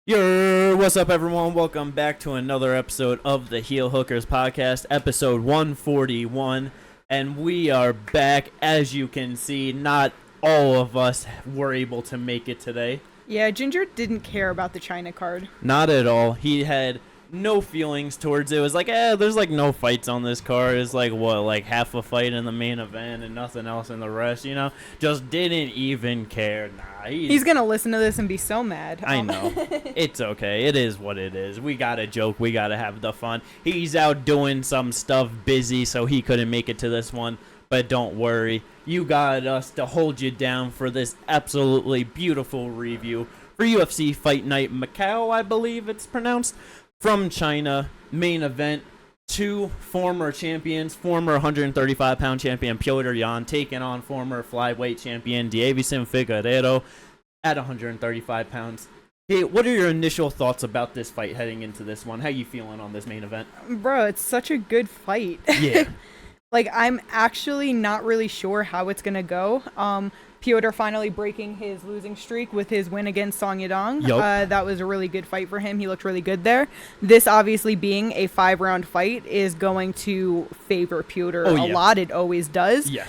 What's up, everyone? Welcome back to another episode of the Heel Hookers podcast, episode 141. And we are back. As you can see, not all of us were able to make it today. Yeah, Ginger didn't care about the China card. Not at all. He had no feelings towards it. It was like, there's like no fights on this card. It's like, what, like half a fight in the main event and nothing else in the rest, you know? Just didn't even care. Nah, he's gonna listen to this and be so mad. I know. It's okay. It is what it is. We gotta joke. We gotta have the fun. He's out doing some stuff busy, so he couldn't make it to this one. But don't worry. You got us to hold you down for this absolutely beautiful review for UFC Fight Night Macau, I believe it's pronounced. From China, main event, two former champions, former 135-pound champion Petr Yan taking on former flyweight champion Deiveson Figueiredo at 135 pounds. Hey, what are your initial thoughts about this fight heading into this one? How you feeling on this main event? Bro, it's such a good fight. Yeah. Like, I'm actually not really sure how it's gonna go. Petr finally breaking his losing streak with his win against Song Yadong. Yep. That was a really good fight for him. He looked really good there. This obviously being a 5-round fight is going to favor Petr a lot. It always does. Yeah.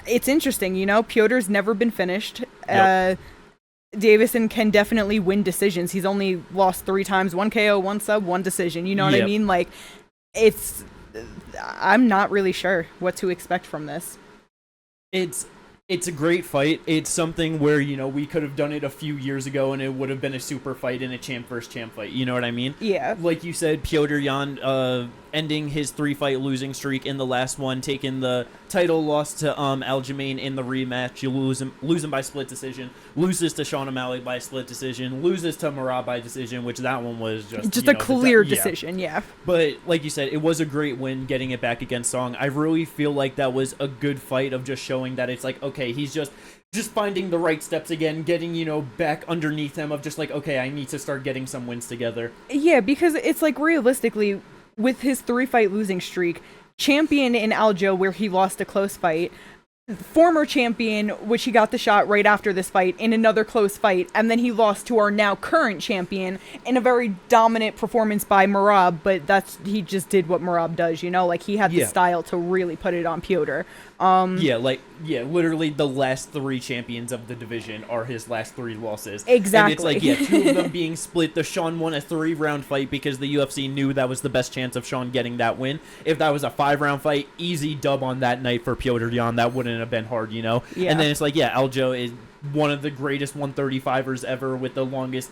It's interesting, you know. Petr's never been finished. Yep. Deiveson can definitely win decisions. He's only lost 3 times, 1 KO, 1 sub, 1 decision. You know what I mean? Like, I'm not really sure what to expect from this. It's a great fight. It's something where, you know, we could have done it a few years ago and it would have been a super fight and a champ versus champ fight. You know what I mean? Yeah. Like you said, Petr Yan ending his 3-fight losing streak in the last one, taking the title loss to Aljamain in the rematch. You lose him by split decision. Loses to Sean O'Malley by split decision. Loses to Merab by decision, which that one was just a clear decision, yeah. But like you said, it was a great win getting it back against Song. I really feel like that was a good fight of just showing that it's like, okay, he's just finding the right steps again, getting, you know, back underneath him of just like, okay, I need to start getting some wins together. Yeah, because it's like realistically, with his 3-fight losing streak, champion in Aljo where he lost a close fight, former champion, which he got the shot right after this fight in another close fight, and then he lost to our now current champion in a very dominant performance by Merab, but he just did what Merab does, you know, like he had the style to really put it on Petr. Literally the last 3 champions of the division are his last 3 losses. Exactly. And it's like, 2 of them being split. The Sean won a 3-round fight because the UFC knew that was the best chance of Sean getting that win. If that was a 5-round fight, easy dub on that night for Petr Yan. That wouldn't have been hard, you know? Yeah. And then it's like, Aljo is one of the greatest 135ers ever with the longest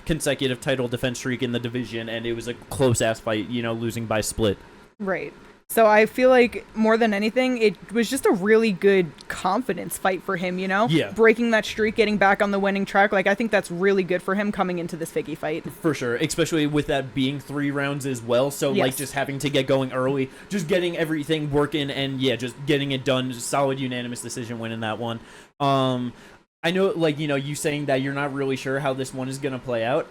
consecutive title defense streak in the division, and it was a close-ass fight, you know, losing by split. Right. So I feel like more than anything, it was just a really good confidence fight for him, you know? Yeah. Breaking that streak, getting back on the winning track. Like, I think that's really good for him coming into this Figgy fight. For sure, especially with that being 3 rounds as well. So, like, just having to get going early, just getting everything working, and, just getting it done. Just solid unanimous decision win in that one. I know, like, you know, you saying that you're not really sure how this one is going to play out.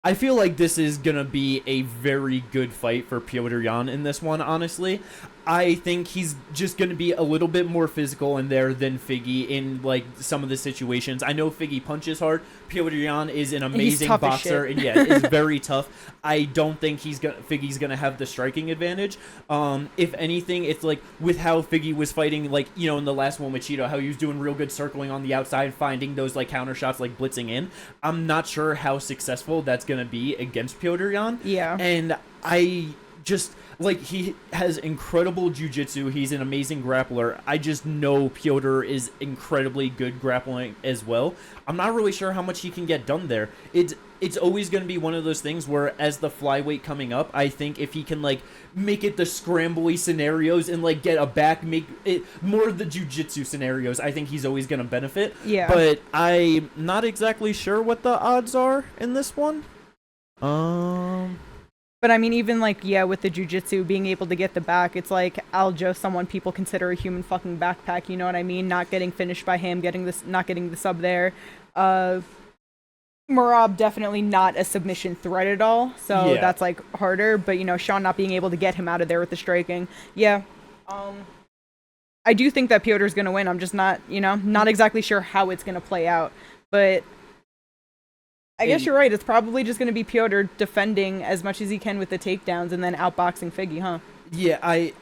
I feel like this is going to be a very good fight for Petr Yan in this one, honestly. I think he's just going to be a little bit more physical in there than Figgy in, like, some of the situations. I know Figgy punches hard. Petr Yan is an amazing boxer and, is very tough. I don't think Figgy's going to have the striking advantage. If anything, it's like with how Figgy was fighting, like, you know, in the last one with Cheeto, how he was doing real good circling on the outside, finding those, like, counter shots, like, blitzing in. I'm not sure how successful that's going to be against Petr Yan. Yeah. And I just, like, he has incredible jiu-jitsu. He's an amazing grappler. I just know Petr is incredibly good grappling as well. I'm not really sure how much he can get done there. It's always going to be one of those things where, as the flyweight coming up, I think if he can, like, make it the scrambly scenarios and, like, get a back, make it more of the jiu-jitsu scenarios, I think he's always going to benefit. Yeah. But I'm not exactly sure what the odds are in this one. But I mean, even like, with the jiu-jitsu, being able to get the back, it's like Aljo, someone people consider a human fucking backpack, you know what I mean? Not getting finished by him, not getting the sub there. Merab definitely not a submission threat at all, so that's like harder, but you know, Sean not being able to get him out of there with the striking. I do think that Petr's gonna win. I'm just not exactly sure how it's gonna play out. But I guess you're right. It's probably just going to be Piotr defending as much as he can with the takedowns and then outboxing Figgy, huh? Yeah, I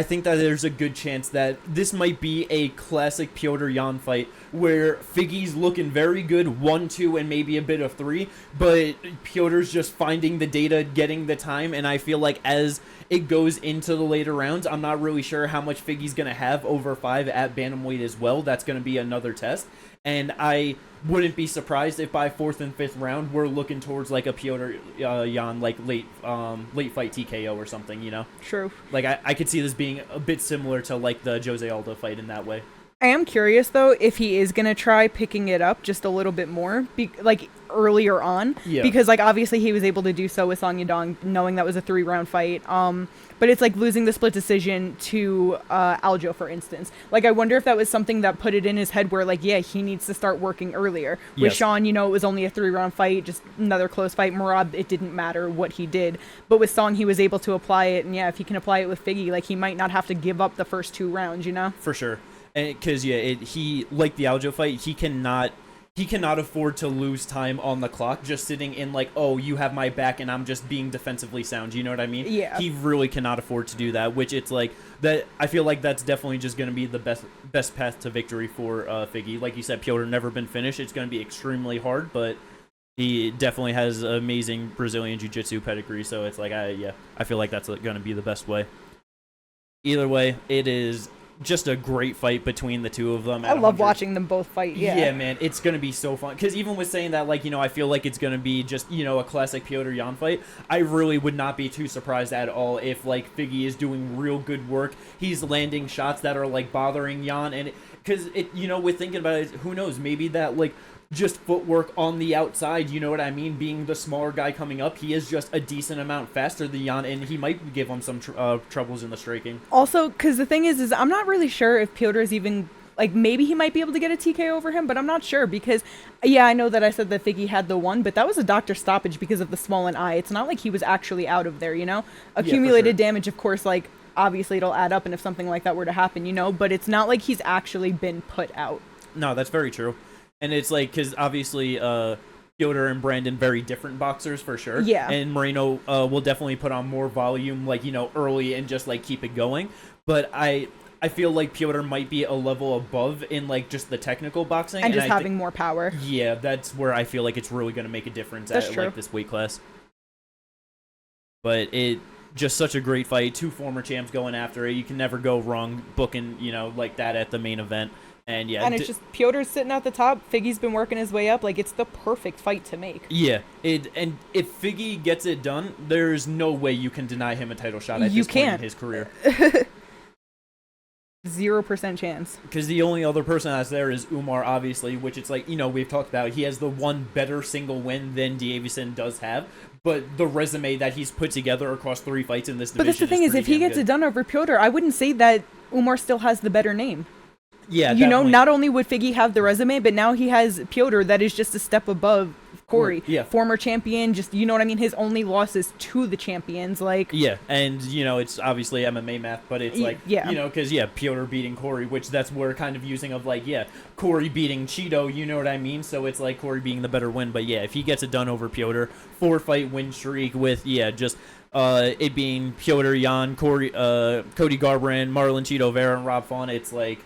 think that there's a good chance that this might be a classic Piotr Yan fight where Figgy's looking very good 1-2 and maybe a bit of 3, but Piotr's just finding the data, getting the time, and I feel like as it goes into the later rounds, I'm not really sure how much Figgy's going to have over 5 at bantamweight as well. That's going to be another test, and I wouldn't be surprised if by 4th and 5th round we're looking towards like a Piotr Yan like late fight TKO or something, you know? True. Like I could see this being a bit similar to like the Jose Aldo fight in that way. I am curious though if he is gonna try picking it up just a little bit more, like earlier on, because like obviously he was able to do so with Song Yadong, knowing that was a 3-round fight. But it's like losing the split decision to Aljo, for instance. Like I wonder if that was something that put it in his head where like he needs to start working earlier. With Sean, it was only a 3-round fight, just another close fight. Merab, it didn't matter what he did, but with Song he was able to apply it, and if he can apply it with Figgy, like he might not have to give up the first 2 rounds, For sure. And because he like the Aljo fight, he cannot afford to lose time on the clock just sitting in like, oh, you have my back and I'm just being defensively sound. You know what I mean? Yeah. He really cannot afford to do that, which it's like that. I feel like that's definitely just going to be the best path to victory for Figgy. Like you said, Piotr never been finished. It's going to be extremely hard, but he definitely has amazing Brazilian jiu-jitsu pedigree. So it's like, I feel like that's going to be the best way. Either way, it is just a great fight between the two of them. I love watching them both fight. Yeah, man, it's gonna be so fun. Because even with saying that, like, I feel like it's gonna be just a classic Piotr Yan fight. I really would not be too surprised at all if like Figgy is doing real good work. He's landing shots that are like bothering Yan, and because with thinking about it, who knows? Maybe that like just footwork on the outside, you know what I mean? Being the smaller guy coming up, he is just a decent amount faster than Yan, and he might give him some troubles in the striking. Also, because the thing is I'm not really sure if Piotr is even, like, maybe he might be able to get a TK over him, but I'm not sure because, I know that I said that Figgy had the 1, but that was a doctor stoppage because of the swollen eye. It's not like he was actually out of there, Accumulated damage, of course, like, obviously it'll add up, and if something like that were to happen, but it's not like he's actually been put out. No, that's very true. And it's like, because obviously Piotr and Brandon, very different boxers for sure. Yeah. And Moreno will definitely put on more volume, like, early and just like keep it going. But I feel like Piotr might be a level above in like just the technical boxing. And just having more power. Yeah, that's where I feel like it's really going to make a difference like this weight class. But it just such a great fight. 2 former champs going after it. You can never go wrong booking, like that at the main event. And it's just Piotr's sitting at the top. Figgy's been working his way up. Like, it's the perfect fight to make. Yeah, and if Figgy gets it done, there's no way you can deny him a title shot at this point in his career. 0% chance. Because the only other person that's there is Umar, obviously, which it's like, we've talked about. He has the one better single win than Davison does have. But the resume that he's put together across 3 fights in this division. But that's the thing is if he gets it done over Piotr, I wouldn't say that Umar still has the better name. Yeah, not only would Figgy have the resume, but now he has Piotr that is just a step above Corey. Yeah. Former champion, just, you know what I mean? His only loss is to the champions, like... Yeah, and, it's obviously MMA math, but it's like, because, Piotr beating Corey, which that's where kind of using of, like, Corey beating Cheeto, you know what I mean? So it's like Corey being the better win, but if he gets it done over Piotr, 4-fight win streak with, just... it being Piotr Yan, Corey, Cody Garbrandt, Marlon Cheeto Vera, and Rob Font, it's like...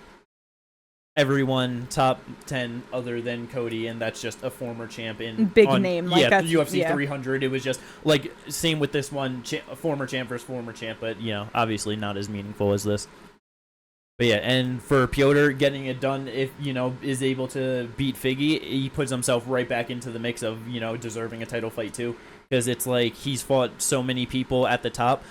everyone top 10 other than Cody, and that's just a former champ in name. Like that's, UFC 300. It was just like same with this one, former champ versus former champ, but obviously not as meaningful as this. But and for Piotr getting it done, if is able to beat Figgy, he puts himself right back into the mix of deserving a title fight too, because it's like he's fought so many people at the top.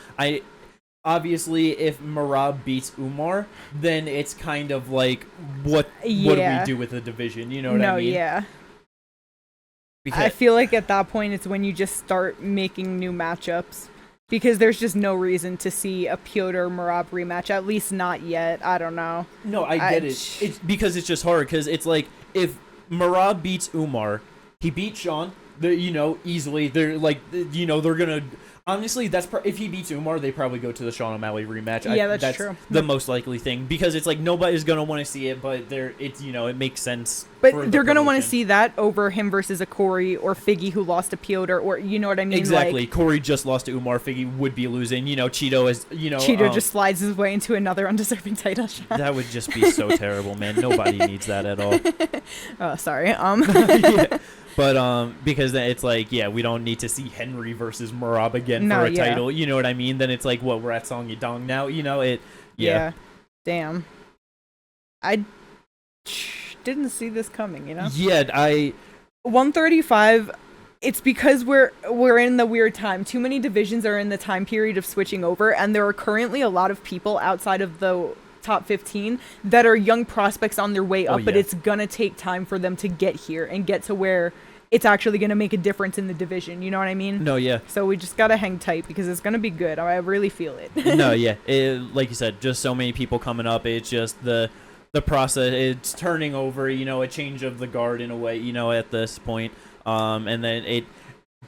Obviously, if Merab beats Umar, then it's kind of like, what do we do with the division? You know what I mean? Yeah. Because I feel like at that point, it's when you just start making new matchups. Because there's just no reason to see a Piotr-Merab rematch, at least not yet. I don't know. No, I get it. It's because it's just hard, because it's like, if Merab beats Umar, he beats Sean, easily. They're like, they're gonna... Honestly, if he beats Umar, they probably go to the Sean O'Malley rematch. Yeah, that's true. The most likely thing, because it's like nobody's gonna want to see it, but it makes sense. But they're gonna want to see that over him versus a Corey or Figgy who lost to Piotr, or you know what I mean? Exactly. Like, Corey just lost to Umar. Figgy would be losing. Cheeto is. Cheeto just slides his way into another undeserving title shot. That would just be so terrible, man. Nobody needs that at all. Oh, sorry. Yeah. But because then it's like, yeah, we don't need to see Henry versus Merab again for a title. You know what I mean? Then it's like, what, we're at Song Yadong now. Yeah. Damn. I didn't see this coming. Yeah, 135. It's because we're in the weird time. Too many divisions are in the time period of switching over, and there are currently a lot of people outside of the top 15 that are young prospects on their way up, but it's gonna take time for them to get here and get to where it's actually gonna make a difference in the division. You know what I mean? No, yeah. So we just gotta hang tight because it's gonna be good. I really feel it. No, yeah. Like you said, just so many people coming up. It's just the process. It's turning over. A change of the guard in a way. At this point, and then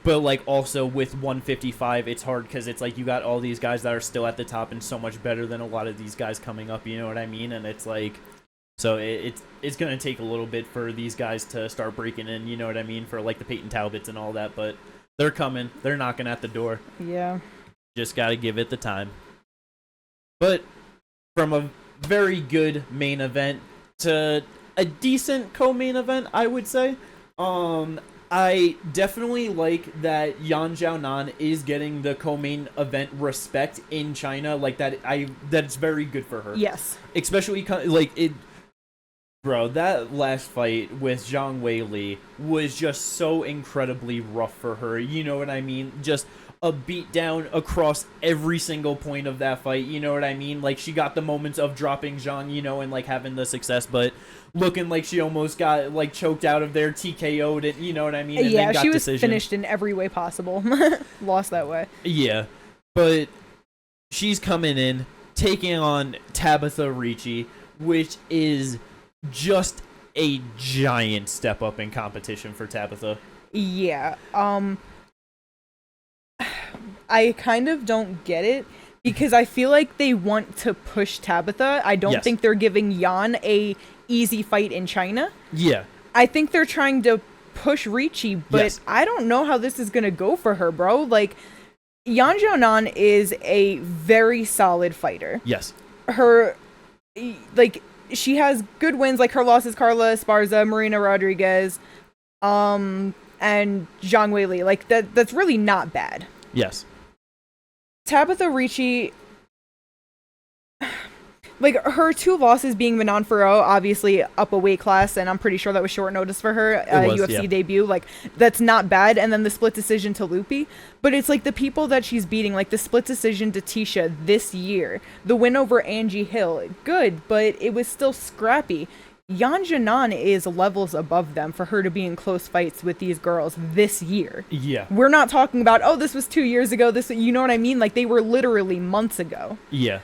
But, like, also with 155, it's hard because it's like you got all these guys that are still at the top and so much better than a lot of these guys coming up, you know what I mean? And it's like, so it's going to take a little bit for these guys to start breaking in, you know what I mean? For, like, the Peyton Talbots and all that, but they're coming. They're knocking at the door. Yeah. Just got to give it the time. But from a very good main event to a decent co-main event, I would say, I definitely like that Yan Xiaonan is getting the co-main event respect in China. Like that, that's very good for her. Yes. Especially like it, bro. That last fight with Zhang Weili was just so incredibly rough for her. You know what I mean? Just a beat down across every single point of that fight. You know what I mean? Like she got the moments of dropping Zhang, and like having the success, but looking like she almost got like choked out of there, TKO'd it, you know what I mean? And yeah, then got she was decision. Finished in every way possible. Lost that way. Yeah, but she's coming in, taking on Tabitha Ricci, which is just a giant step up in competition for Tabitha. Yeah. I kind of don't get it because I feel like they want to push Tabitha. I don't think they're giving Yan a easy fight in China. Yeah. I think they're trying to push Ricci, but I don't know how this is going to go for her, bro. Like, Yan Xiaonan is a very solid fighter. Yes. She has good wins, like her losses, Carla Esparza, Marina Rodriguez, and Zhang Weili. Like, that's really not bad. Yes. Tabitha Ricci, like, her two losses being Manon Farrow, obviously up a weight class, and I'm pretty sure that was short notice for her UFC debut. Like, that's not bad. And then the split decision to Lupi. But it's like the people that she's beating, like the split decision to Tisha this year, the win over Angie Hill, good, but it was still scrappy. Yan Xiaonan is levels above them for her to be in close fights with these girls this year. Yeah. We're not talking about, this was 2 years ago. You know what I mean? Like, they were literally months ago. Yeah.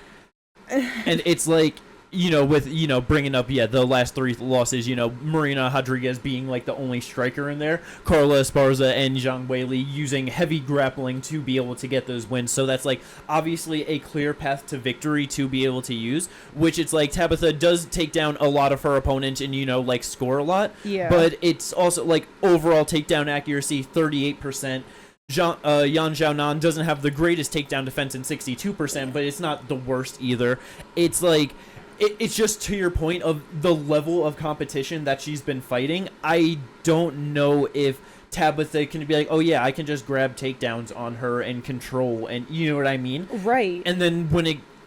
And it's like, with, bringing up, the last three losses, Marina Rodriguez being like the only striker in there, Carla Esparza and Zhang Weili using heavy grappling to be able to get those wins. So that's like obviously a clear path to victory to be able to use, which it's like Tabitha does take down a lot of her opponents and, like score a lot. Yeah. But it's also like overall takedown accuracy, 38%. Yan Xiaonan doesn't have the greatest takedown defense in 62%, but it's not the worst either. It's like, it's just to your point of the level of competition that she's been fighting. I don't know if Tabitha can be like, I can just grab takedowns on her and control, and you know what I mean? Right. And then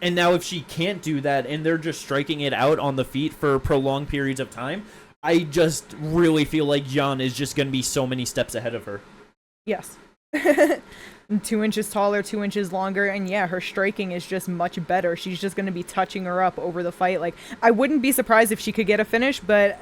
now if she can't do that and they're just striking it out on the feet for prolonged periods of time, I just really feel like Yan is just going to be so many steps ahead of her. Yes. 2 inches taller, 2 inches longer, and her striking is just much better. She's just going to be touching her up over the fight. Like, I wouldn't be surprised if she could get a finish, but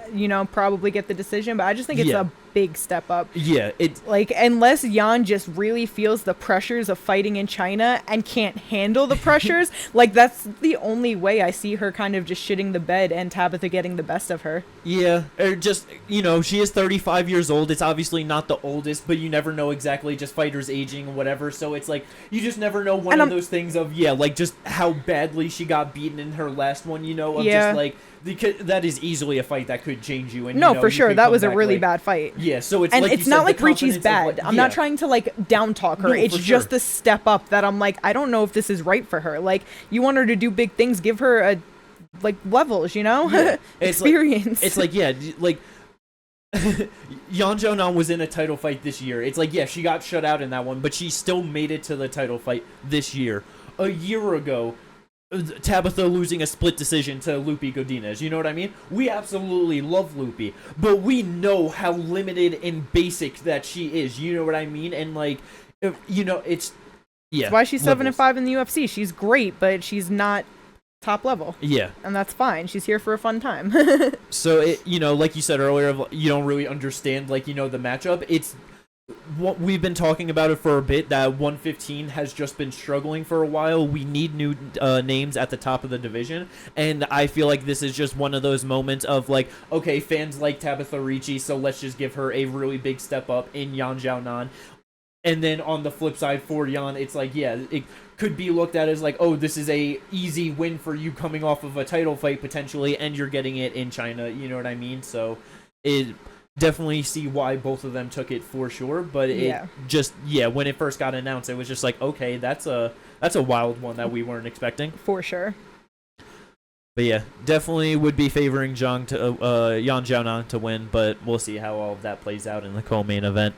probably get the decision. But I just think it's a big step up. Yeah, it's like, unless Yan just really feels the pressures of fighting in China and can't handle the pressures, like that's the only way I see her kind of just shitting the bed and Tabitha getting the best of her. Yeah, or just she is 35 years old. It's obviously not the oldest, but you never know exactly. Just fighters aging, whatever. whatever. So it's like you just never know. One of those things of like just how badly she got beaten in her last one. Just like that is easily a fight that could change you. And for sure, that was a really bad fight. Yeah, so it's and like it's not like Ricci's bad. I'm not trying to like down talk her. It's just the step up that I'm like, I don't know if this is right for her. Like, you want her to do big things, give her a levels, experience. It's like Yan Xiaonan was in a title fight this year. It's like, she got shut out in that one, but she still made it to the title fight this year. A year ago, Tabitha losing a split decision to Lupi Godinez. You know what I mean? We absolutely love Lupi, but we know how limited and basic that she is. You know what I mean? And it's That's why she's 7-5 in the UFC. She's great, but she's not top level. Yeah. And that's fine. She's here for a fun time. So like you said earlier, you don't really understand the matchup. It's what we've been talking about it for a bit, that 115 has just been struggling for a while. We need new names at the top of the division, and I feel like this is just one of those moments of like, okay, fans like Tabitha Ricci, so let's just give her a really big step up in Yan Xiaonan. And then on the flip side for Yan, it's like, it could be looked at as like, oh, this is a easy win for you coming off of a title fight potentially, and you're getting it in China. You know what I mean? So it definitely see why both of them took it for sure. But it just, when it first got announced, it was just like, okay, that's a wild one that we weren't expecting. For sure. But definitely would be favoring Yan Xiaonan to win, but we'll see how all of that plays out in the co-main event.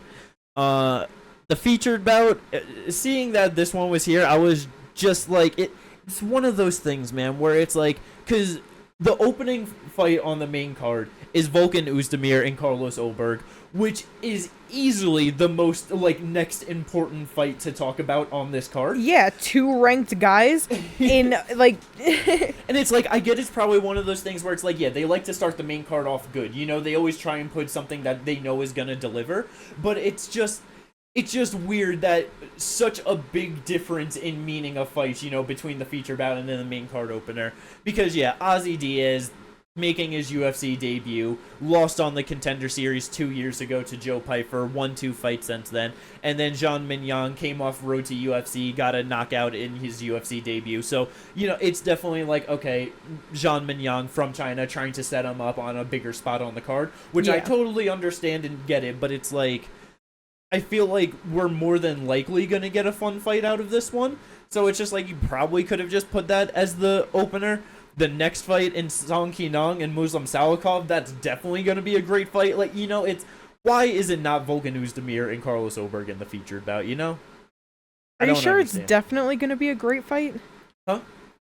The featured bout, seeing that this one was here, I was just like, it's one of those things, man, where it's like, because the opening fight on the main card is Volkan Oezdemir and Carlos Ulberg, which is easily the most, next important fight to talk about on this card. Yeah, 2 ranked guys in, And it's like, I get it's probably one of those things where it's like, they like to start the main card off good. They always try and put something that they know is going to deliver, but it's just weird that such a big difference in meaning of fights, between the feature bout and then the main card opener. Because, Ozzy Diaz, making his UFC debut, lost on the Contender Series 2 years ago to Joe Pyfer, won 2 fights since then. And then Jean Mignon came off road to UFC, got a knockout in his UFC debut. So, it's definitely like, okay, Jean Mignon from China trying to set him up on a bigger spot on the card, which I totally understand and get it, but it's like, I feel like we're more than likely going to get a fun fight out of this one. So it's just like, you probably could have just put that as the opener. The next fight in Song Kinong and Muslim Salikov, that's definitely going to be a great fight. It's, why is it not Volkan Oezdemir and Carlos Ulberg in the featured bout, Are you sure it's definitely going to be a great fight? Huh?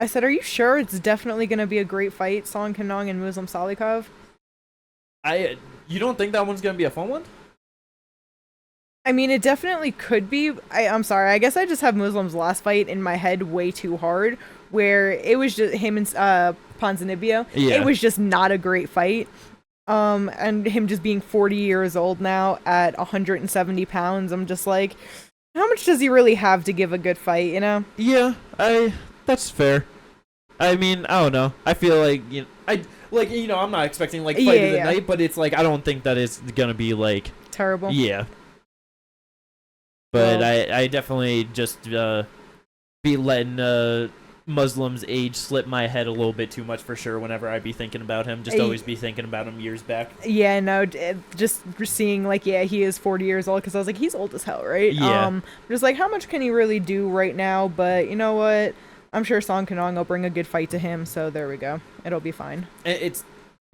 I said, are you sure it's definitely going to be a great fight, Song Kinong and Muslim Salikov? You don't think that one's going to be a fun one? I mean, it definitely could be. I'm sorry. I guess I just have Muslim's last fight in my head way too hard, where it was just him and Ponzinibbio. Yeah. It was just not a great fight. And him just being 40 years old now at 170 pounds, I'm just like, how much does he really have to give a good fight, Yeah, that's fair. I mean, I don't know. I feel like, I'm not expecting, fight of the night, but it's like, I don't think that it's gonna be, terrible. Yeah. But I definitely just be letting Muslim's age slip my head a little bit too much for sure whenever I be thinking about him. Just always be thinking about him years back. Yeah, no, just seeing, he is 40 years old, because I was like, he's old as hell, right? Yeah. Just how much can he really do right now? But you know what? I'm sure Song Kinong will bring a good fight to him, so there we go. It'll be fine. It's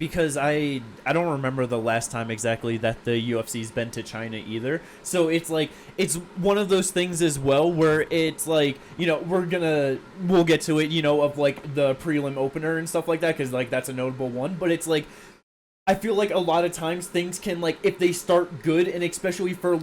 because I don't remember the last time exactly that the UFC's been to China either. So it's it's one of those things as well where it's we'll get to it, of the prelim opener and stuff like that, because that's a notable one. But it's I feel like a lot of times things can if they start good, and especially for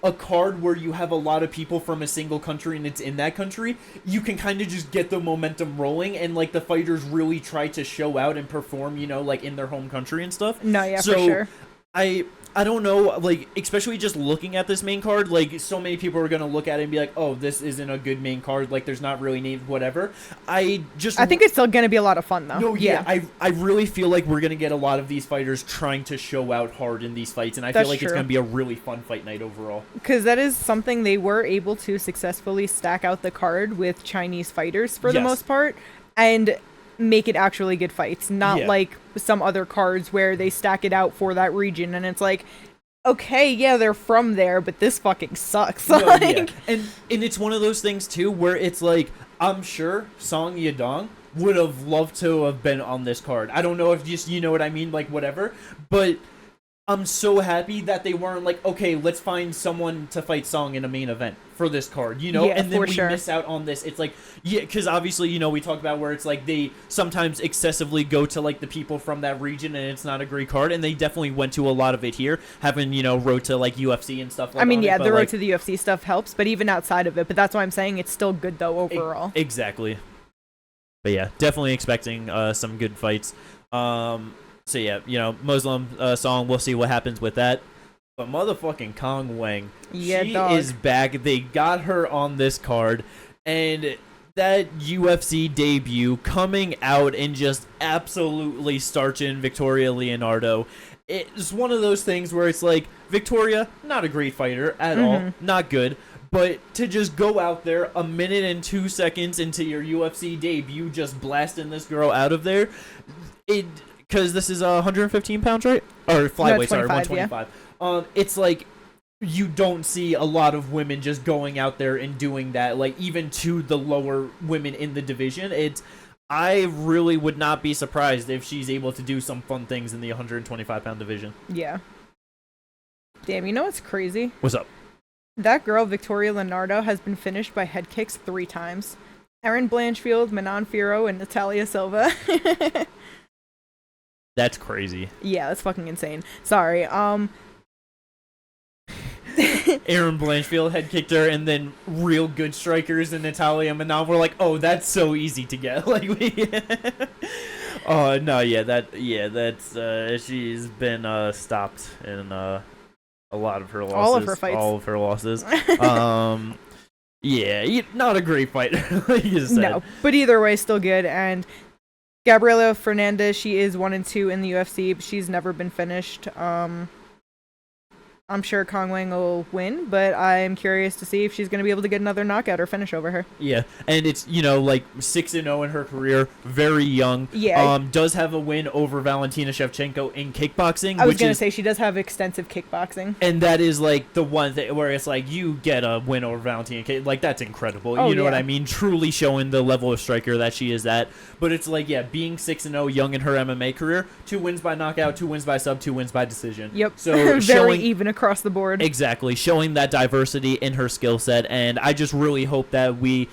a card where you have a lot of people from a single country and it's in that country, you can kind of just get the momentum rolling, and the fighters really try to show out and perform, in their home country and stuff. No, yeah, so, for sure. I don't know, like, especially just looking at this main card, like, so many people are going to look at it and be like, oh, this isn't a good main card, like, there's not really names, whatever. I think it's still going to be a lot of fun, though. No, yeah. I really feel like we're going to get a lot of these fighters trying to show out hard in these fights, and I feel like it's going to be a really fun fight night overall. Because that is something they were able to successfully stack out the card with Chinese fighters for the most part, and make it actually good fights, not like some other cards where they stack it out for that region and it's like, okay, yeah, they're from there, but this fucking sucks. No, like, and it's one of those things too where it's like, I'm sure Song Yadong would have loved to have been on this card. I don't know if just, you know what I mean, like, whatever, but I'm so happy that they weren't like, okay, let's find someone to fight Song in a main event for this card, you know? And then we miss out on this. It's like, yeah, because obviously, you know, we talked about where it's like they sometimes excessively go to like the people from that region and it's not a great card. And they definitely went to a lot of it here, having, you know, road to like UFC and stuff like that. I mean, yeah, the road to the UFC stuff helps, but even outside of it. But that's why I'm saying it's still good though overall. Exactly. But yeah, definitely expecting some good fights. So yeah, you know, Muslim Song, we'll see what happens with that. But motherfucking Kong Wang, she is back. They got her on this card, and that UFC debut coming out and just absolutely starching Victoria Leonardo. It's one of those things where it's like, Victoria, not a great fighter at all, not good. But to just go out there a minute and 2 seconds into your UFC debut, just blasting this girl out of there, because this is 115 pounds, right? Or flyweight, sorry, 125. Yeah. It's like, you don't see a lot of women just going out there and doing that, like, even to the lower women in the division. I really would not be surprised if she's able to do some fun things in the 125-pound division. Yeah. Damn, you know what's crazy? What's up? That girl, Victoria Leonardo, has been finished by head kicks 3 times. Erin Blanchfield, Manon Firo, and Natalia Silva. That's crazy. Yeah, that's fucking insane. Sorry. Erin Blanchfield head kicked her, and then real good strikers and Natalia Manon were like, "Oh, that's so easy to get." Like, oh no, that's she's been stopped in a lot of her losses. All of her fights. All of her losses. Yeah, not a great fighter, like you said. No, but either way, still good. And Gabriela Fernandez, she is 1-2 in the UFC, but she's never been finished. I'm sure Kong Wang will win, but I'm curious to see if she's going to be able to get another knockout or finish over her. Yeah, and it's, you know, like 6-0 in her career, very young. Yeah. Does have a win over Valentina Shevchenko in kickboxing. I was going to say, she does have extensive kickboxing. And that is, like, the one thing where it's like, you get a win over Valentina. Like, that's incredible. Oh, you know what I mean? Truly showing the level of striker that she is at. But it's like, yeah, being 6-0, young in her MMA career, 2 wins by knockout, 2 wins by sub, 2 wins by decision. Yep. So very even across the board. Exactly, showing that diversity in her skill set, and I just really hope that we've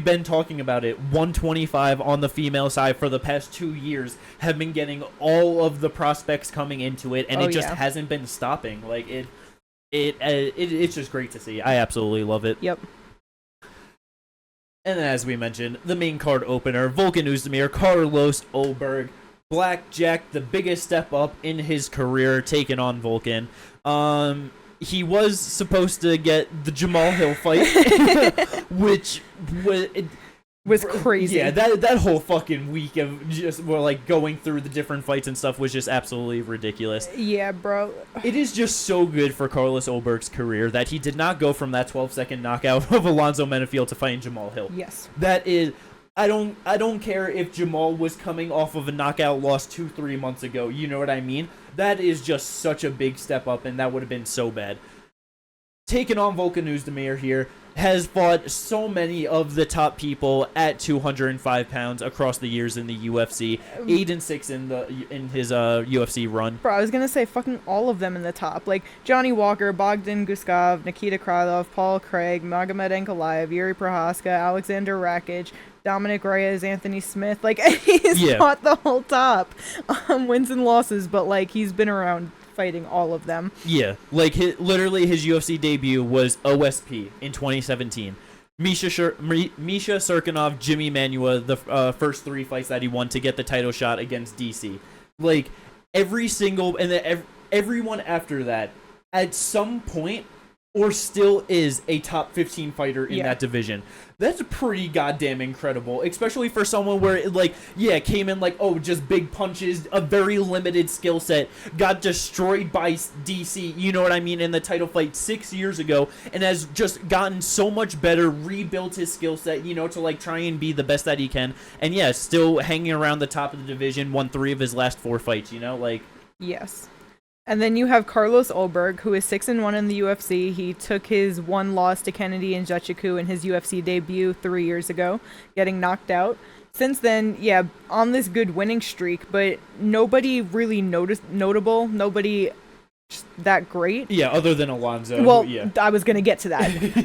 been talking about it. 125 on the female side for the past 2 years have been getting all of the prospects coming into it, and it just hasn't been stopping. Like it's just great to see. I absolutely love it. Yep. And then, as we mentioned, the main card opener, Volkan Oezdemir, Carlos Ulberg. Blackjack, the biggest step up in his career, taking on Volkan. He was supposed to get the Jamal Hill fight, which was crazy. Yeah, that whole fucking week of just like going through the different fights and stuff was just absolutely ridiculous. Yeah, bro. It is just so good for Carlos Ulberg's career that he did not go from that 12-second knockout of Alonzo Menefiel to fighting Jamal Hill. Yes. That is... I don't care if Jamal was coming off of a knockout loss 2-3 months ago. You know what I mean? That is just such a big step up, and that would have been so bad. Taking on Volkan Oezdemir here has fought so many of the top people at 205 pounds across the years in the UFC. 8-6 in his UFC run. Bro, I was gonna say fucking all of them in the top. Like Johnny Walker, Bogdan Guskov, Nikita Krylov, Paul Craig, Magomed Ankalaev, Yuri Prohaska, Alexander Rakic, Dominic Reyes, Anthony Smith. Like, he's fought the whole top. Wins and losses, but like he's been around fighting all of them. Yeah, like literally his UFC debut was OSP in 2017. Misha Serkinov, Jimmy Manua, the first 3 fights that he won to get the title shot against DC. Like every single everyone after that, at some point, or still is a top 15 fighter in that division. That's pretty goddamn incredible, especially for someone where it, like, came in like, oh, just big punches, a very limited skill set, got destroyed by DC, you know what I mean, in the title fight 6 years ago, and has just gotten so much better, rebuilt his skill set, you know, to like try and be the best that he can, and still hanging around the top of the division, won 3 of his last 4 fights, you know, like. Yes. And then you have Carlos Ulberg, who is 6-1 in the UFC. He took his 1 loss to Kennedy and Nzechukwu in his UFC debut 3 years ago, getting knocked out. Since then, on this good winning streak, but nobody really notable, nobody that great. Yeah, other than Alonzo. Well, I was going to get to that.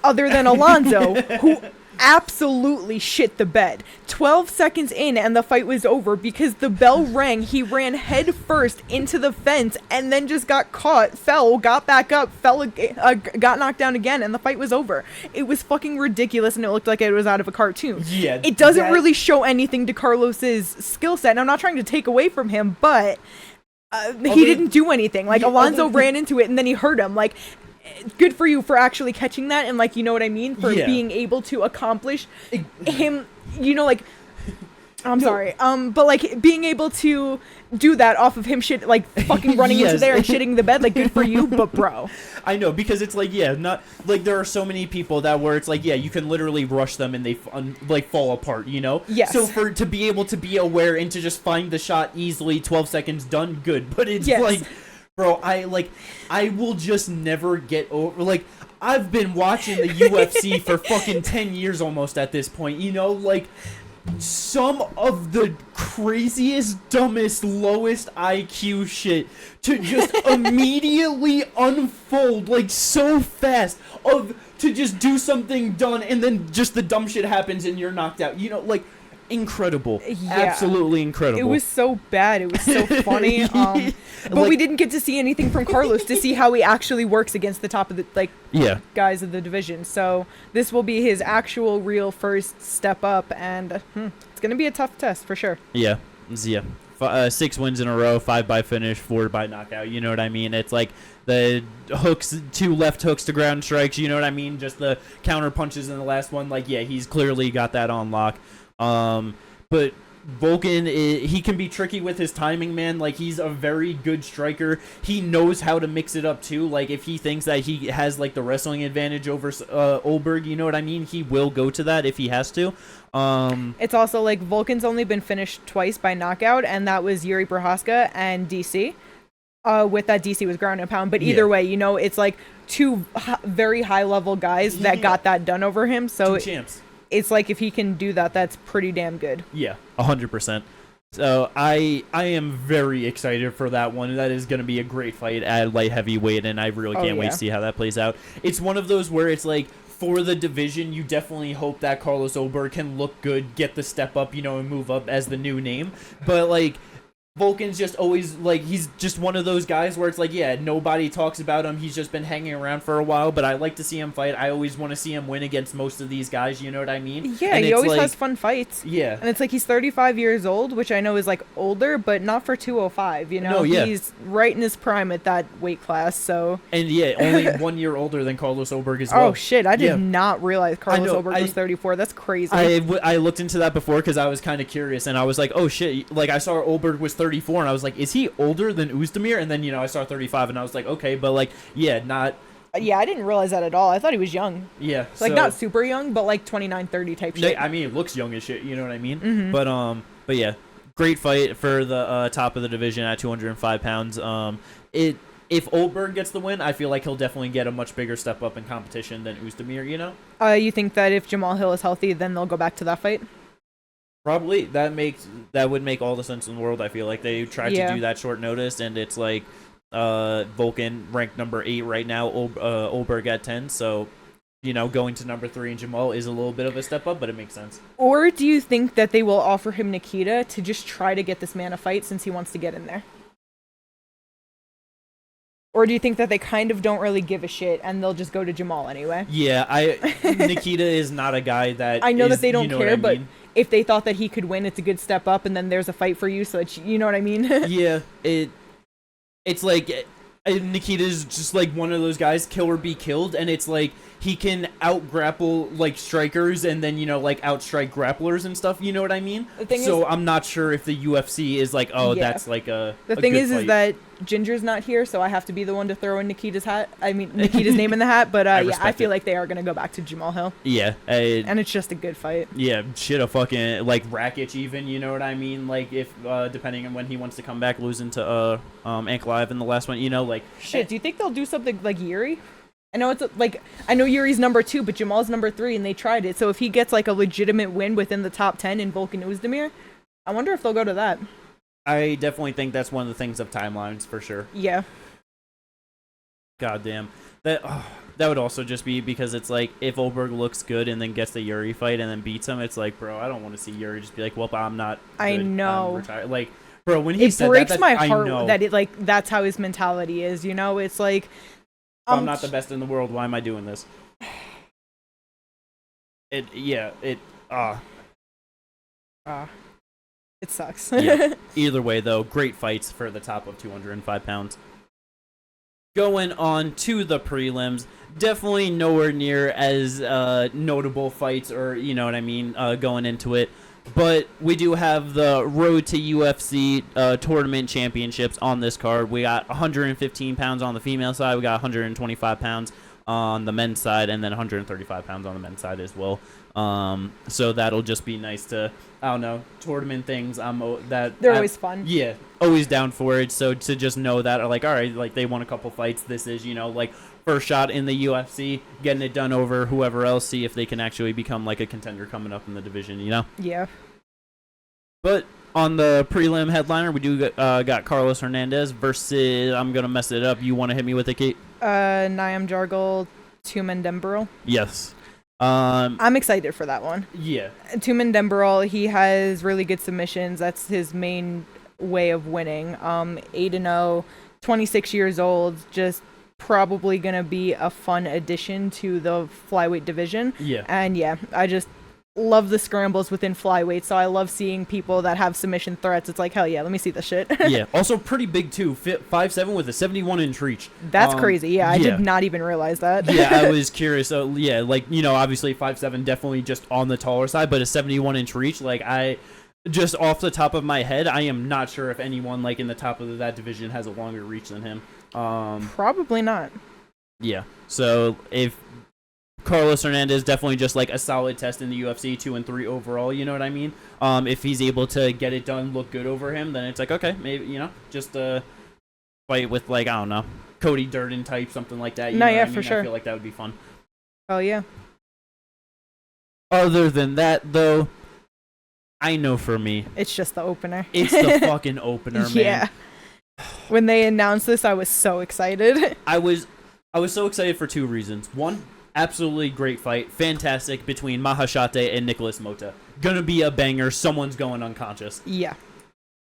Other than Alonzo, who absolutely shit the bed. 12 seconds in and the fight was over because the bell rang. He ran head first into the fence and then just got caught, fell, got back up, got knocked down again, and the fight was over. It was fucking ridiculous, and it looked like it was out of a cartoon. Yeah, it doesn't really show anything to Carlos's skill set, and I'm not trying to take away from him, but he didn't do anything. Like, Alonzo ran into it and then he hurt him. Like, good for you for actually catching that, and like, you know what I mean, for being able to accomplish him, you know, like, I'm sorry, but like being able to do that off of him like fucking running into there and shitting the bed, like, good for you, but bro. I know, because it's like, not like there are so many people that where it's like, you can literally rush them and they like fall apart, you know? Yes. So to be able to be aware and to just find the shot easily, 12 seconds done, good. But it's like, bro, I will just never get over, like, I've been watching the UFC for fucking 10 years almost at this point, you know, like, some of the craziest, dumbest, lowest IQ shit to just immediately unfold, like, so fast, to just do something done, and then just the dumb shit happens and you're knocked out, you know, like, incredible. Absolutely incredible. It was so bad. It was so funny. But like, we didn't get to see anything from Carlos to see how he actually works against the top of the guys of the division. So this will be his actual real first step up, and it's going to be a tough test for sure. 6 wins in a row, 5 by finish, 4 by knockout. You know what I mean? It's like the hooks, 2 left hooks to ground strikes. You know what I mean? Just the counter punches in the last one. Like, he's clearly got that on lock. But Volkan, he can be tricky with his timing, man. Like, he's a very good striker. He knows how to mix it up too. Like, if he thinks that he has like the wrestling advantage over Ulberg, you know what I mean, he will go to that if he has to. It's also like Volkan's only been finished twice by knockout, and that was Yuri Prohaska and DC. With that, DC was ground and pound, but either way, you know, it's like 2 very high level guys that got that done over him. So 2 champs. It's like, if he can do that, that's pretty damn good. 100%. So I am very excited for that one. That is going to be a great fight at light heavyweight, and I really can't wait to see how that plays out. It's one of those where it's like, for the division, you definitely hope that Carlos Ulberg can look good, get the step up, you know, and move up as the new name. But like, Volkan's just always, like, he's just one of those guys where it's like, nobody talks about him. He's just been hanging around for a while, but I like to see him fight. I always want to see him win against most of these guys, you know what I mean? Yeah, he always has fun fights. Yeah. And it's like, he's 35 years old, which I know is, like, older, but not for 205, you know? No, yeah. He's right in his prime at that weight class, so... And, only 1 year older than Carlos Ulberg as well. Oh, shit, I did not realize Carlos Ulberg was 34. That's crazy. I looked into that before because I was kind of curious, and I was like, oh, shit. Like, I saw Ulberg was 34, and I was like, is he older than Oezdemir? And then, you know, I saw 35, and I was like, okay, but, like, not... Yeah, I didn't realize that at all. I thought he was young. Yeah. Like, not super young, but, like, 29, 30 type shit. I mean, it looks young as shit, you know what I mean? Mm-hmm. But yeah, great fight for the top of the division at 205 pounds. If Ulberg gets the win, I feel like he'll definitely get a much bigger step up in competition than Oezdemir, you know? You think that if Jamal Hill is healthy, then they'll go back to that fight? Probably. That would make all the sense in the world. I feel like they tried to do that short notice, and it's like Volkan ranked number 8 right now, Ulberg at 10, so, you know, going to number 3 and Jamal is a little bit of a step up, but it makes sense. Or do you think that they will offer him Nikita to just try to get this man a fight since he wants to get in there? Or do you think that they kind of don't really give a shit and they'll just go to Jamal anyway? Yeah, Nikita is not a guy that I know that they don't care, but mean? If they thought that he could win, it's a good step up, and then there's a fight for you, so that you know what I mean? Yeah, it's like Nikita's just like one of those guys, kill or be killed, and it's like he can out grapple like strikers and then like outstrike grapplers and stuff. You know what I mean? So I'm not sure if the UFC is like, that's like a. The thing is that Ginger's not here, so I have to be the one to throw in Nikita's name in the hat. But I feel like they are gonna go back to Jamal Hill. Yeah, and it's just a good fight. Yeah, shit, a fucking like Rakic even. You know what I mean? Like if depending on when he wants to come back, losing to Ankalaev in the last one. Like shit. Do you think they'll do something like Yuri? I know I know Yuri's number 2, but Jamal's number 3, and they tried it. So if he gets like a legitimate win within the top 10 in Volkan Oezdemir, I wonder if they'll go to that. I definitely think that's one of the things of timelines for sure. Yeah. Goddamn. That would also just be because it's like if Oberg looks good and then gets the Yuri fight and then beats him, it's like, bro, I don't want to see Yuri just be like, well, I'm not good. I know. I'm retired. Like, bro, when he said breaks that, my heart that it like that's how his mentality is. It's like. I'm not the best in the world. Why am I doing this? It sucks. Yeah. Either way, though, great fights for the top of 205 pounds. Going on to the prelims, definitely nowhere near as notable fights, or you know what I mean, going into it. But we do have the Road to UFC tournament championships on this card. We got 115 pounds on the female side. We got 125 pounds on the men's side, and then 135 pounds on the men's side as well. So that'll just be nice to, I don't know, tournament things. They're always fun. Yeah, always down for it. So to just know that, like, all right, like they won a couple fights. This is, like first shot in the UFC, getting it done over whoever else. See if they can actually become like a contender coming up in the division. Yeah. But on the prelim headliner, we do got Carlos Hernandez versus, I'm gonna mess it up. You want to hit me with it, Kate? Niam Jargol, Tumen Dembril. Yes. I'm excited for that one. Yeah. Tumen Dembril, he has really good submissions. That's his main way of winning. 8-0, 26 years old, just probably going to be a fun addition to the flyweight division. Yeah. And yeah, I just love the scrambles within flyweight, so I love seeing people that have submission threats. It's like, hell yeah, let me see this shit. Yeah, also pretty big too, 5'7" with a 71-inch reach. That's crazy. Yeah, I did not even realize that. Yeah, I was curious. Yeah, like, obviously 5'7", definitely just on the taller side, but a 71-inch reach, like, I just off the top of my head, I am not sure if anyone like in the top of that division has a longer reach than him. Probably not. Yeah, so if Carlos Hernandez, definitely just like a solid test in the UFC, 2-3 overall, you know what I mean? If he's able to get it done, look good over him, then it's like, okay, maybe, just fight with, like, I don't know, Cody Durden type, something like that. For sure. I feel like that would be fun. Oh, yeah. Other than that, though, I know for me, it's just the opener. It's the fucking opener, man. Yeah. When they announced this, I was so excited. I was so excited for two reasons. One, absolutely great fight. Fantastic between Mahashate and Nicholas Mota. Gonna be a banger. Someone's going unconscious. Yeah.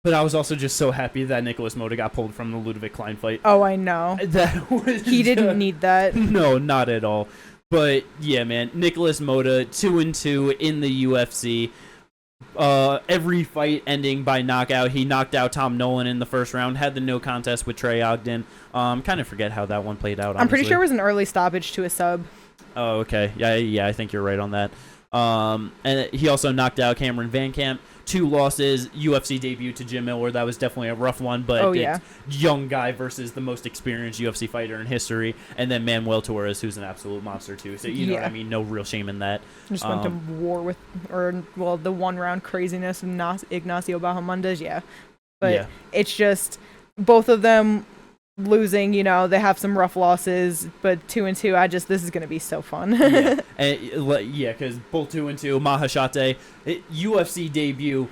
But I was also just so happy that Nicholas Mota got pulled from the Ludwig Klein fight. Oh, I know. He didn't need that. No, not at all. But yeah, man, Nicholas Mota, 2-2 in the UFC. Every fight ending by knockout. He knocked out Tom Nolan in the first round, had the no contest with Trey Ogden. Kind of forget how that one played out, honestly. I'm pretty sure it was an early stoppage to a sub. Oh, okay. Yeah, I think you're right on that. And he also knocked out Cameron Van Camp. 2 losses, UFC debut to Jim Miller. That was definitely a rough one, but it's young guy versus the most experienced UFC fighter in history. And then Manuel Torres, who's an absolute monster, too. So, you know what I mean? No real shame in that. Just went to war with, the one-round craziness of Ignacio Bahamondes, yeah. But it's just, both of them losing, they have some rough losses, but 2-2, this is going to be so fun. Because both 2-2, Mahashate, UFC debut,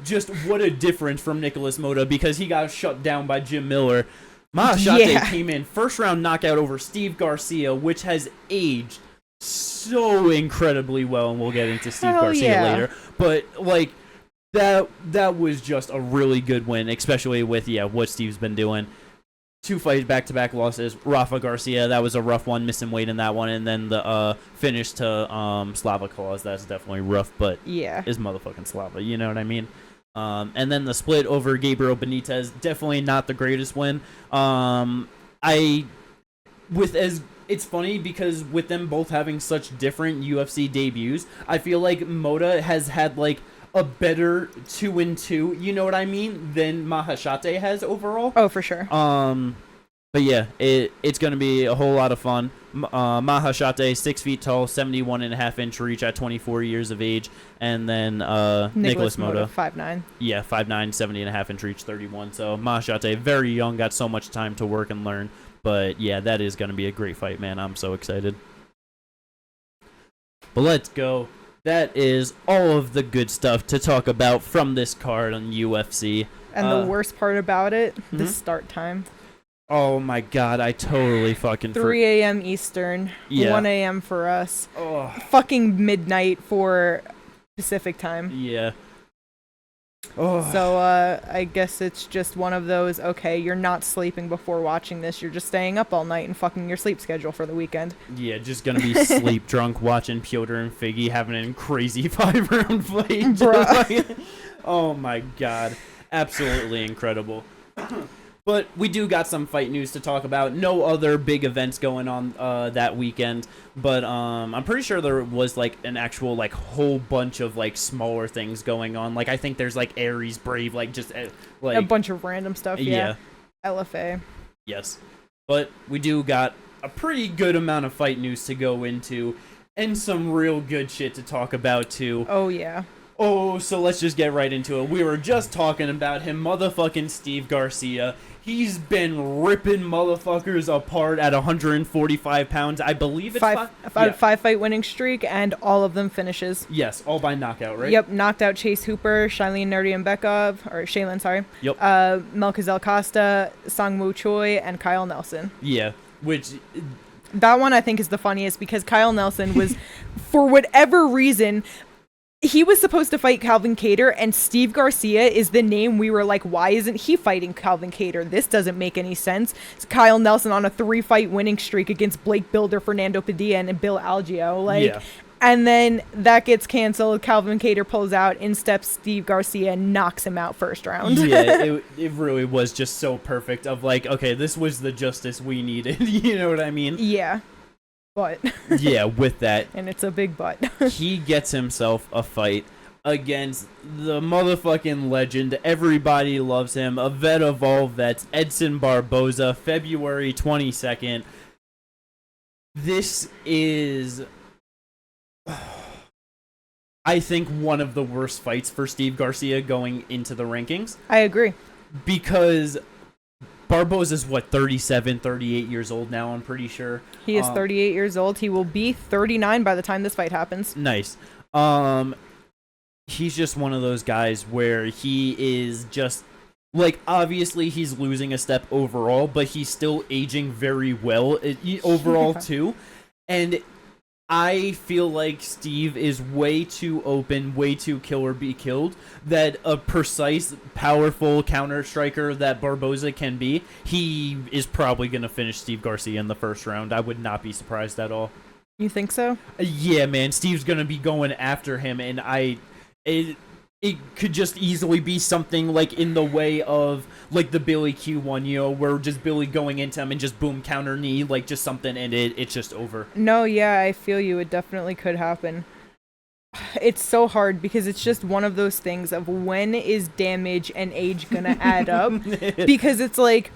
just what a difference from Nicholas Mota, because he got shut down by Jim Miller. Mahashate came in first round knockout over Steve Garcia, which has aged so incredibly well, and we'll get into Steve Garcia later. But like that was just a really good win, especially with what Steve's been doing. 2 fights back-to-back losses. Rafa Garcia, that was a rough one, missing weight in that one, and then the finish to Slava Claus, that's definitely rough, but is motherfucking Slava, you know what I mean? And then the split over Gabriel Benitez, definitely not the greatest win. It's funny because with them both having such different UFC debuts, I feel like Moda has had like a better 2-2, you know what I mean, than Mahashate has overall. Oh, for sure. But yeah, it's going to be a whole lot of fun. Mahashate, 6 feet tall, 71.5-inch reach at 24 years of age. And then Nicholas Moda. 5'9". Yeah, 5'9", 70.5-inch reach, 31. So Mahashate, very young, got so much time to work and learn. But yeah, that is going to be a great fight, man. I'm so excited. But let's go. That is all of the good stuff to talk about from this card on UFC. And the worst part about it, the start time. Oh my god, I totally fucking 3 a.m. Eastern, 1 a.m. for us. Oh. Fucking midnight for Pacific time. Yeah. Oh. So I guess it's just one of those, okay, you're not sleeping before watching this, you're just staying up all night and fucking your sleep schedule for the weekend. Yeah, just gonna be sleep drunk watching Piotr and Figgy having a crazy 5-round fight. Bruh. Oh my god. Absolutely incredible. But we do got some fight news to talk about. No other big events going on that weekend. But I'm pretty sure there was like an actual like whole bunch of like smaller things going on. Like I think there's like Aries Brave, like just like a bunch of random stuff. Yeah. LFA. Yes. But we do got a pretty good amount of fight news to go into, and some real good shit to talk about too. Oh yeah. Oh, so let's just get right into it. We were just talking about him, motherfucking Steve Garcia. He's been ripping motherfuckers apart at 145 pounds. I believe it's five fight winning streak, and all of them finishes. Yes, all by knockout, right? Yep, knocked out Chase Hooper, Shailene Shaylin, sorry. Yep. Melkazel Costa, Sangwoo Choi, and Kyle Nelson. Yeah, which... That one I think is the funniest because Kyle Nelson was, for whatever reason... He was supposed to fight Calvin Kattar, and Steve Garcia is the name we were like, why isn't he fighting Calvin Kattar? This doesn't make any sense. It's Kyle Nelson on a 3-fight winning streak against Blake Builder, Fernando Padilla, and Bill Algeo. And then that gets canceled. Calvin Kattar pulls out, in steps Steve Garcia, and knocks him out first round. Yeah, it really was just so perfect of like, okay, this was the justice we needed. You know what I mean? Yeah. But yeah, with that, and it's a big but. He gets himself a fight against the motherfucking legend. Everybody loves him. A vet of all vets, Edson Barboza, February 22nd. This is, I think, one of the worst fights for Steve Garcia going into the rankings. I agree. Because Barboza's, 37, 38 years old now, I'm pretty sure. He is 38 years old. He will be 39 by the time this fight happens. Nice. He's just one of those guys where he is just, like, obviously he's losing a step overall, but he's still aging very well overall, too. And I feel like Steve is way too open, way too kill or be killed, that a precise, powerful counter striker that Barboza can be, he is probably going to finish Steve Garcia in the first round. I would not be surprised at all. You think so? Yeah, man. Steve's going to be going after him, and it could just easily be something like in the way of like the Billy Q one, you know, where just Billy going into him and just boom, counter knee, like just something, and it's just over. No, yeah, I feel you. It definitely could happen. It's so hard because it's just one of those things of when is damage and age gonna add up? Because it's like,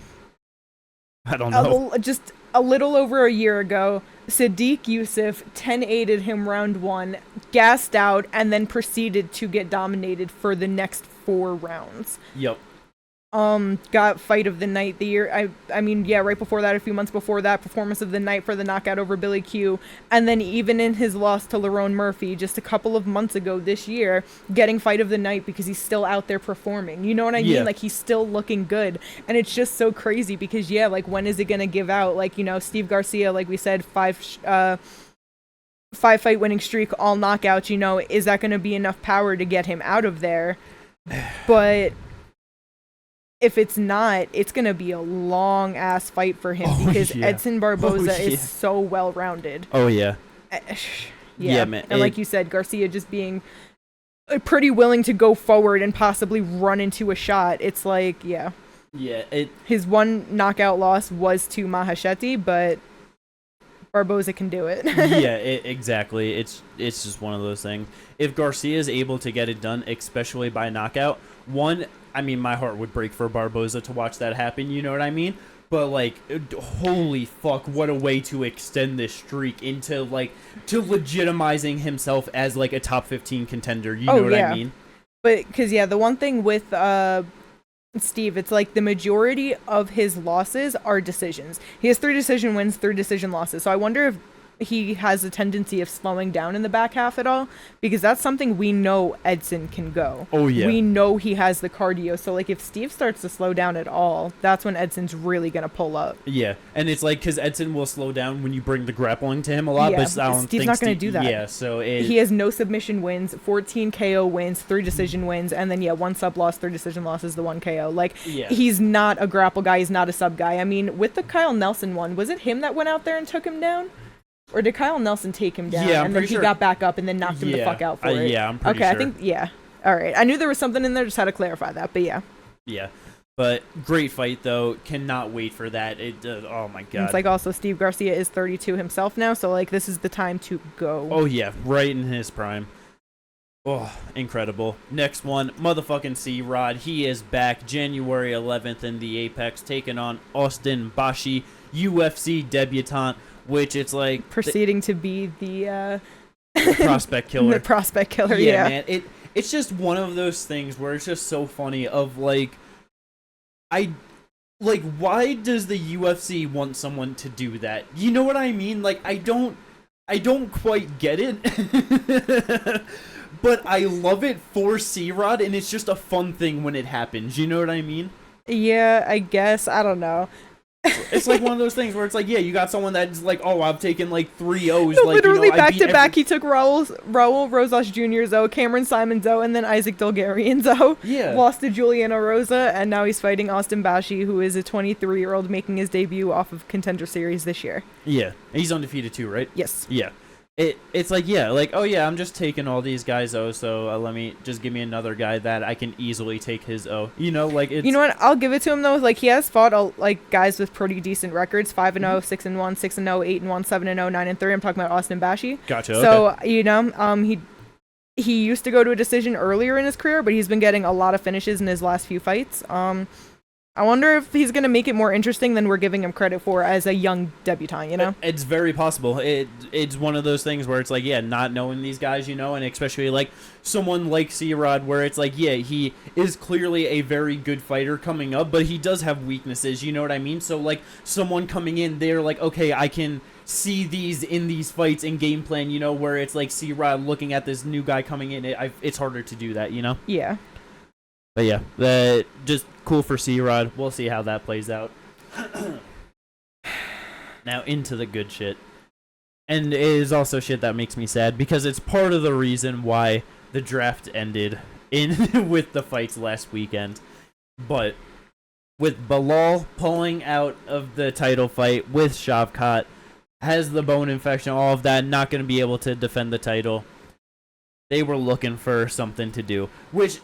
I don't know. Just a little over a year ago, Sadiq Youssef 10-8'd him round 1, gassed out, and then proceeded to get dominated for the next 4 rounds. Yep. Got fight of the night the year. I mean, yeah, right before that, a few months before that, performance of the night for the knockout over Billy Q. And then even in his loss to Lerone Murphy just a couple of months ago this year, getting fight of the night because he's still out there performing. You know what I mean? Like, he's still looking good. And it's just so crazy because, yeah, like, when is it going to give out? Like, you know, Steve Garcia, like we said, 5-fight winning streak, all knockouts, you know, is that going to be enough power to get him out of there? But if it's not, it's going to be a long-ass fight for him because Edson Barboza is so well-rounded. Oh, yeah. Yeah, man. And like you said, Garcia just being pretty willing to go forward and possibly run into a shot. It's like, yeah. Yeah, his one knockout loss was to Mahasheti, but Barboza can do it. Yeah, exactly. It's just one of those things. If Garcia is able to get it done, especially by knockout, I mean, my heart would break for Barboza to watch that happen, you know what I mean? But, like, holy fuck, what a way to extend this streak into, like, to legitimizing himself as, like, a top 15 contender, you know what I mean? But, because, yeah, the one thing with Steve, it's like the majority of his losses are decisions. He has 3 decision wins, 3 decision losses. So I wonder if he has a tendency of slowing down in the back half at all, because that's something we know Edson can go. Oh, yeah. We know he has the cardio. So, like, if Steve starts to slow down at all, that's when Edson's really going to pull up. Yeah, and it's like, because Edson will slow down when you bring the grappling to him a lot, but I don't Steve's not going to do that. Yeah, so he has no submission wins, 14 KO wins, 3 decision wins, and then, 1 sub loss, 3 decision losses, the 1 KO. Like, he's not a grapple guy, he's not a sub guy. I mean, with the Kyle Nelson one, was it him that went out there and took him down? Or did Kyle Nelson take him down and then he got back up and then knocked him the fuck out for it? Yeah, I'm pretty sure. Okay, I think, all right. I knew there was something in there, just had to clarify that, but yeah. Yeah, but great fight, though. Cannot wait for that. Oh, my God. And it's like also Steve Garcia is 32 himself now, so, like, this is the time to go. Oh, yeah, right in his prime. Oh, incredible. Next one, motherfucking C-Rod. He is back January 11th in the Apex, taking on Austin Bashi, UFC debutant. Which it's like proceeding to be the prospect killer. The prospect killer, yeah. Man, it's just one of those things where it's just so funny of like why does the UFC want someone to do that? You know what I mean? Like I don't quite get it. But I love it for C-Rod, and it's just a fun thing when it happens. You know what I mean? Yeah, I guess. I don't know. It's like one of those things where it's like, yeah, you got someone that's like, oh, I've taken like 3 O's. No, like, literally back to back, he took Raul Rosas Jr.'s O, Cameron Simon's O, and then Isaac Delgarian's O. Yeah. Lost to Juliana Rosa, and now he's fighting Austin Bashi, who is a 23-year-old making his debut off of Contender Series this year. Yeah. He's undefeated too, right? Yes. Yeah. It's like, yeah, like, oh yeah, I'm just taking all these guys O, so let me just give me another guy that I can easily take his O. You know, like it's... You know what? I'll give it to him though. Like he has fought like guys with pretty decent records: 5-0, 6-1, 6-0, 8-1, 7-0, 9-3. I'm talking about Austin Bashi. Gotcha. So okay. You know, he used to go to a decision earlier in his career, but he's been getting a lot of finishes in his last few fights. I wonder if he's going to make it more interesting than we're giving him credit for as a young debutant, you know? It's very possible. It's one of those things where it's like, yeah, not knowing these guys, you know, and especially like someone like C-Rod where it's like, yeah, he is clearly a very good fighter coming up, but he does have weaknesses, you know what I mean? So like someone coming in, they're like, okay, I can see these in these fights and game plan, you know, where it's like C-Rod looking at this new guy coming in, it's harder to do that, you know? Yeah. But yeah, that just cool for C-Rod. We'll see how that plays out. Now into the good shit. And it is also shit that makes me sad because it's part of the reason why the draft ended with the fights last weekend. But with Bilal pulling out of the title fight with Shavkat, has the bone infection, all of that, not going to be able to defend the title. They were looking for something to do, which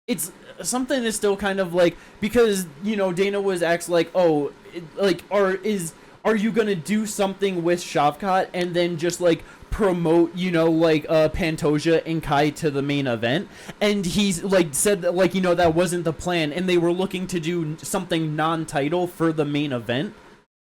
it's something that's still kind of like, because, you know, Dana was asked like, oh, like, are you gonna do something with Shavkat and then just like promote, you know, like Pantoja and Kai to the main event? And he's like said that, like, you know, that wasn't the plan, and they were looking to do something non-title for the main event,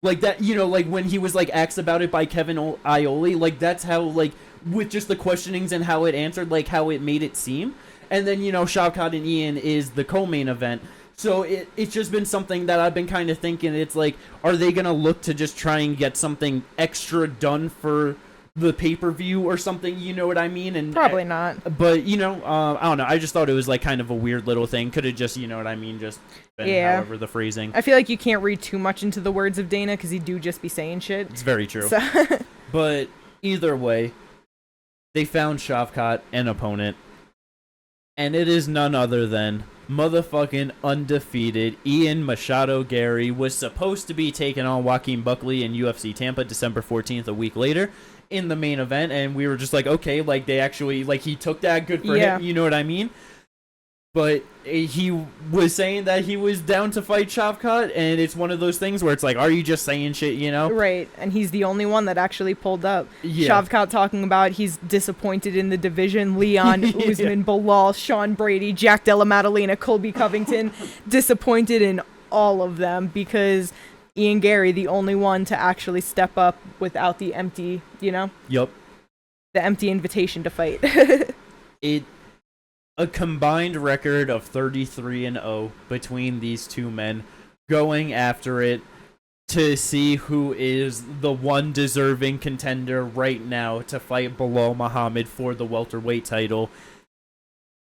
like that, you know, like when he was like asked about it by Kevin Iole, like that's how, like, with just the questionings and how it answered, like how it made it seem. And then, you know, Shavkat and Ian is the co-main event. So it's just been something that I've been kind of thinking. It's like, are they going to look to just try and get something extra done for the pay-per-view or something? You know what I mean? And probably not. But, you know, I don't know. I just thought it was like kind of a weird little thing. Could have just, you know what I mean, just been however the phrasing. I feel like you can't read too much into the words of Dana because he do just be saying shit. It's very true. So But either way, they found Shavkat an opponent. And it is none other than motherfucking undefeated Ian Machado Garry. Was supposed to be taking on Joaquin Buckley in UFC Tampa December 14th, a week later. in the main event, and we were just like, okay, like they actually, like he took that, good for him, you know what I mean? But he was saying that he was down to fight Shavkat, and it's one of those things where it's like, are you just saying shit, you know? Right, and he's the only one that actually pulled up. Yeah. Shavkat talking about he's disappointed in the division. Leon, Usman, Bilal, Sean Brady, Jack Della Maddalena, Colby Covington, disappointed in all of them because Ian Garry, the only one to actually step up without the empty, you know? Yup. The empty invitation to fight. A combined record of 33-0 between these two men, going after it to see who is the one deserving contender right now to fight Bilal Muhammad for the welterweight title.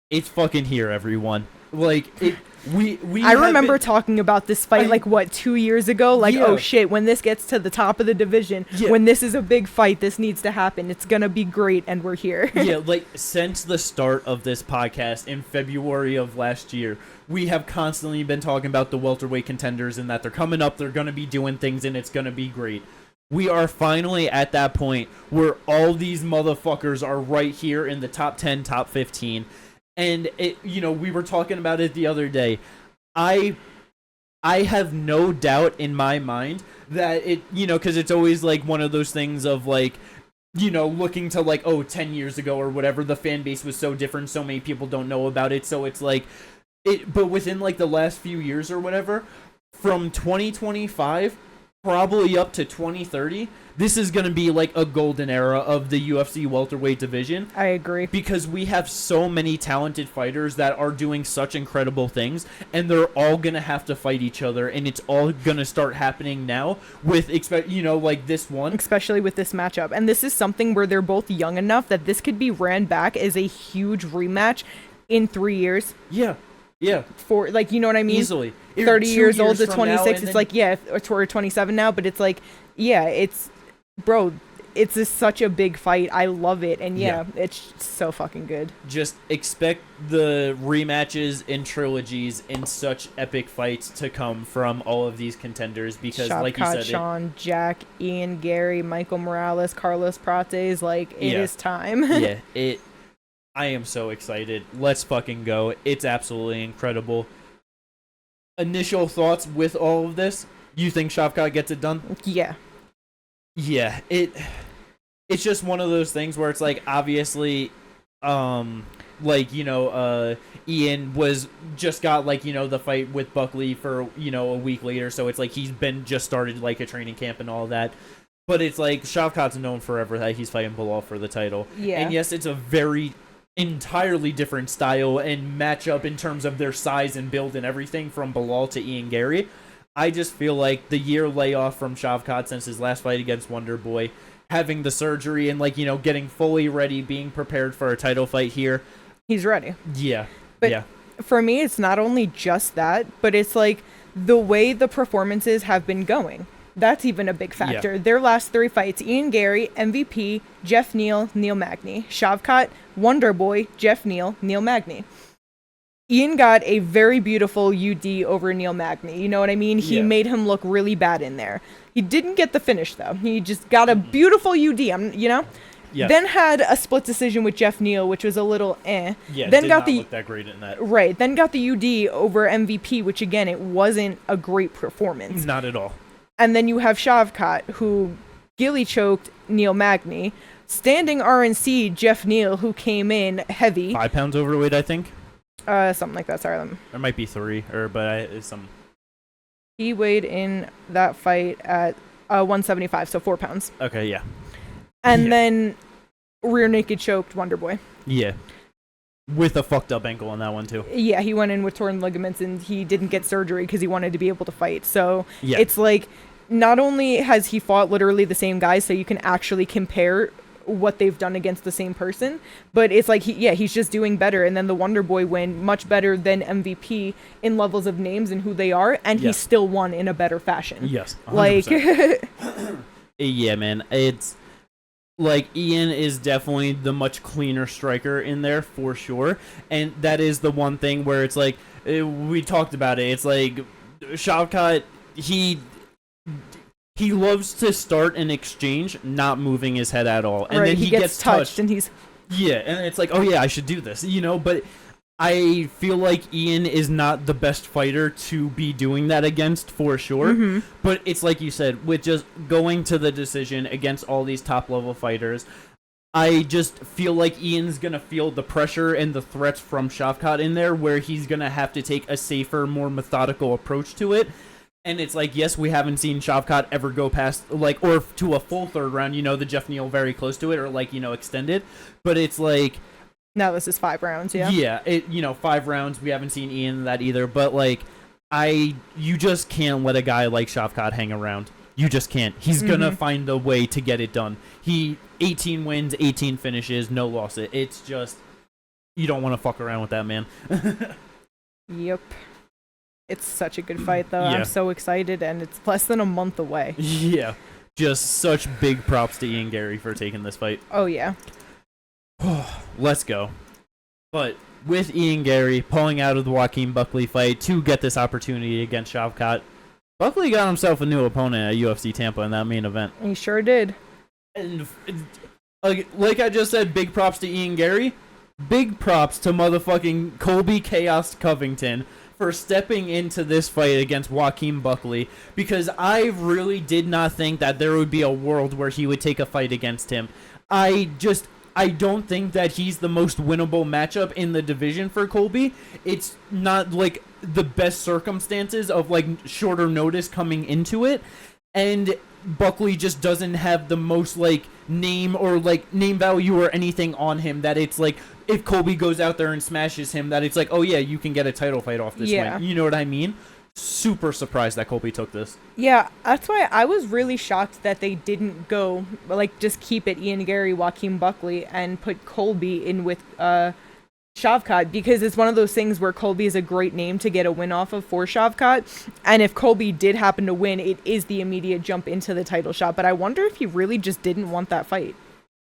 It's fucking here, everyone. Like, I remember talking about this fight, 2 years ago? Like, oh shit, when this gets to the top of the division, when this is a big fight, this needs to happen. It's gonna be great, and we're here. Yeah, like, since the start of this podcast in February of last year, we have constantly been talking about the welterweight contenders and that they're coming up, they're gonna be doing things, and it's gonna be great. We are finally at that point where all these motherfuckers are right here in the top 10, top 15. And we were talking about it the other day. I have no doubt in my mind that because it's always like one of those things of like, looking to like, 10 years ago or whatever, the fan base was so different, so many people don't know about it. So it's like, but within like the last few years or whatever, from 2025 probably up to 2030, this is going to be like a golden era of the UFC welterweight division. I agree. Because we have so many talented fighters that are doing such incredible things, and they're all going to have to fight each other, and it's all going to start happening now with, like this one. Especially with this matchup. And this is something where they're both young enough that this could be ran back as a huge rematch in 3 years. Yeah. Yeah. For, like, you know what I mean? Easily. 30 years old to 26. It's then, like, we're 27 now, but it's like, it's such a big fight. I love it. And it's so fucking good. Just expect the rematches and trilogies in such epic fights to come from all of these contenders because, Shavkat, like you said, Sean, Jack, Ian, Garry, Michael Morales, Carlos Prates, like, it is time. I am so excited. Let's fucking go. It's absolutely incredible. Initial thoughts with all of this? You think Shavkat gets it done? Yeah. Yeah, it's just one of those things where it's like, obviously, Ian was just got like, the fight with Buckley for, a week later, so it's like he's been just started like a training camp and all that. But it's like Shavkat's known forever that he's fighting Bilal for the title. Yeah. And yes, it's a very entirely different style and matchup in terms of their size and build and everything from Bilal to Ian Garry. I just feel like the year layoff from Shavkat since his last fight against Wonder Boy, having the surgery and like, getting fully ready, being prepared for a title fight here. He's ready. Yeah. But for me, it's not only just that, but it's like the way the performances have been going. That's even a big factor. Their last 3 fights, Ian Garry, MVP, Jeff Neal, Neil Magny. Shavkat, Wonder Boy, Jeff Neal, Neil Magny. Ian got a very beautiful UD over Neil Magny. You know what I mean? He made him look really bad in there. He didn't get the finish, though. He just got a beautiful UD, Yes. Then had a split decision with Jeff Neal, which was a little eh. Yeah, then did got not the look that great in that. Right. Then got the UD over MVP, which again, it wasn't a great performance. Not at all. And then you have Shavkat, who gilly choked Neil Magny. Standing RNC Jeff Neal, who came in heavy. 5 pounds overweight, I think. Something like that. Sorry. There might be 3, it's some. He weighed in that fight at 175, so 4 pounds. Okay, yeah. And then rear naked choked Wonder Boy. Yeah. With a fucked up ankle on that one, too. Yeah, he went in with torn ligaments, and he didn't get surgery because he wanted to be able to fight. So it's like, not only has he fought literally the same guys, so you can actually compare what they've done against the same person, but it's like, he's just doing better. And then the Wonder Boy win much better than MVP in levels of names and who they are, and he still won in a better fashion. Yes, 100%. Like, yeah, man, it's like Ian is definitely the much cleaner striker in there for sure, and that is the one thing where it's like, we talked about it. It's like Shavkat, he loves to start an exchange not moving his head at all, and right, then he gets touched and he's and it's like, oh yeah, I should do this, but I feel like Ian is not the best fighter to be doing that against, for sure. But it's like you said, with just going to the decision against all these top level fighters, I just feel like Ian's going to feel the pressure and the threats from Shavkat in there, where he's going to have to take a safer, more methodical approach to it. And it's like, yes, we haven't seen Shavkat ever go past, or to a full third round, the Jeff Neal very close to it, or extended. But it's like, no, this is 5 rounds, yeah. Yeah, 5 rounds. We haven't seen Ian in that either. But, you just can't let a guy like Shavkat hang around. You just can't. He's going to find a way to get it done. 18 wins, 18 finishes, no loss. It's just, you don't want to fuck around with that, man. Yep. It's such a good fight, though. Yeah. I'm so excited, and it's less than a month away. Yeah. Just such big props to Ian Garry for taking this fight. Oh, yeah. Let's go. But with Ian Garry pulling out of the Joaquin Buckley fight to get this opportunity against Shavkat, Buckley got himself a new opponent at UFC Tampa in that main event. He sure did. And like I just said, big props to Ian Garry. Big props to motherfucking Colby Chaos Covington for stepping into this fight against Joaquin Buckley, because I really did not think that there would be a world where he would take a fight against him. I don't think that he's the most winnable matchup in the division for Colby. It's not the best circumstances of shorter notice coming into it, and Buckley just doesn't have the most name or name value or anything on him that it's if Colby goes out there and smashes him, that it's oh yeah, you can get a title fight off this win. You know what I mean? Super surprised that Colby took this. Yeah, that's why I was really shocked that they didn't go just keep it Ian Garry, Joaquin Buckley, and put Colby in with Shavkat, because it's one of those things where Colby is a great name to get a win off of for Shavkat, and if Colby did happen to win, it is the immediate jump into the title shot. But I wonder if he really just didn't want that fight.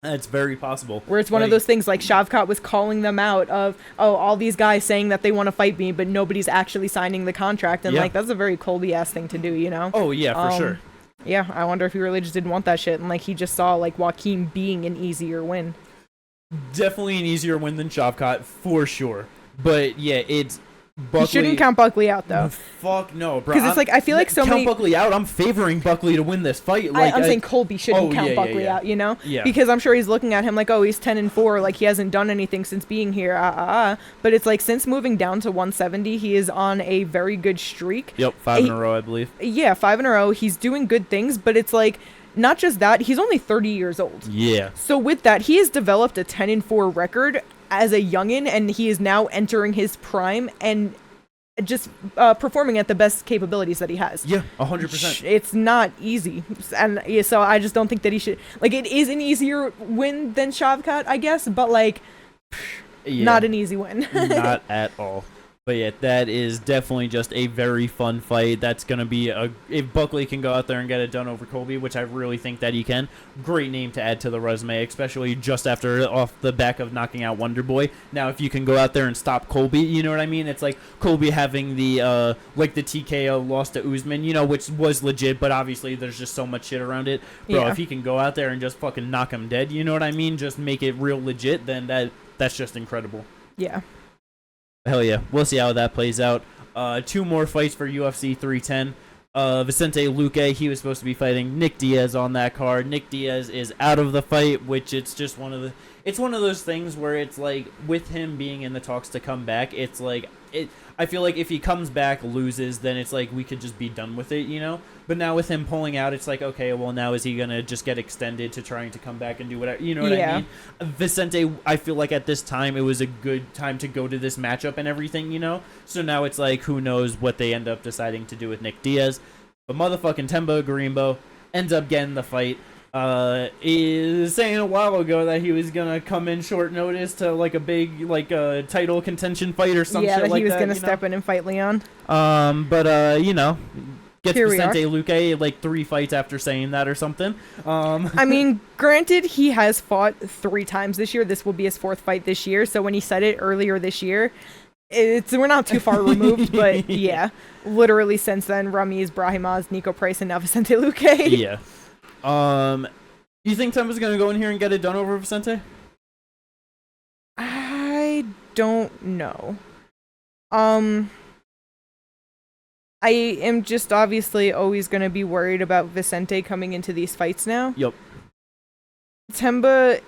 It's very possible. Where it's one of those things Shavkat was calling them out of, all these guys saying that they want to fight me, but nobody's actually signing the contract. And that's a very Colby-ass thing to do, Oh, yeah, for sure. Yeah, I wonder if he really just didn't want that shit. And he just saw Joaquin being an easier win. Definitely an easier win than Shavkat, for sure. But yeah, it's Buckley. You shouldn't count Buckley out, though. Fuck no, bro. Because I feel so count many... Buckley out. I'm favoring Buckley to win this fight. I'm saying Colby shouldn't count Buckley out, Yeah. Because I'm sure he's looking at him he's 10-4, he hasn't done anything since being here. But it's since moving down to 170, he is on a very good streak. Yep, 5 in a row, I believe. Yeah, 5 in a row. He's doing good things, but it's not just that, he's only 30 years old. Yeah. So with that, he has developed a 10-4 record as a youngin, and he is now entering his prime and just performing at the best capabilities that he has. Yeah, 100%. It's not easy. And so I just don't think that he should... it is an easier win than Shavkat, I guess, but not an easy win. Not at all. But yeah, that is definitely just a very fun fight. That's going to be if Buckley can go out there and get it done over Colby, which I really think that he can, great name to add to the resume, especially just off the back of knocking out Wonder Boy. Now, if you can go out there and stop Colby, you know what I mean? It's Colby having the TKO loss to Usman, which was legit, but obviously there's just so much shit around it. Bro, if he can go out there and just fucking knock him dead, you know what I mean? Just make it real legit, then that's just incredible. Yeah. Hell yeah. We'll see how that plays out. 2 more fights for UFC 310. Vicente Luque, he was supposed to be fighting Nick Diaz on that card. Nick Diaz is out of the fight, which it's just one of those things where it's with him being in the talks to come back, it's I feel if he comes back, loses, then it's we could just be done with it, But now with him pulling out, it's okay, well, now is he going to just get extended to trying to come back and do whatever, you know what I mean? Vicente, I feel at this time, it was a good time to go to this matchup and everything, So now it's who knows what they end up deciding to do with Nick Diaz. But motherfucking Temba Garimbo ends up getting the fight. Is saying a while ago that he was gonna come in short notice to a big title contention fight or some shit like that. Yeah, he was gonna step in and fight Leon. But gets Here Vicente Luque 3 fights after saying that or something. I mean, granted, he has fought 3 times this year. This will be his 4th fight this year. So when he said it earlier this year, we're not too far removed, but yeah. Literally since then, Ramiz, Brahimaz, Nico Price, and now Vicente Luque. Yeah. You think Temba's gonna go in here and get it done over Vicente? I don't know. I am just obviously always going to be worried about Vicente coming into these fights now. Yep. Temba,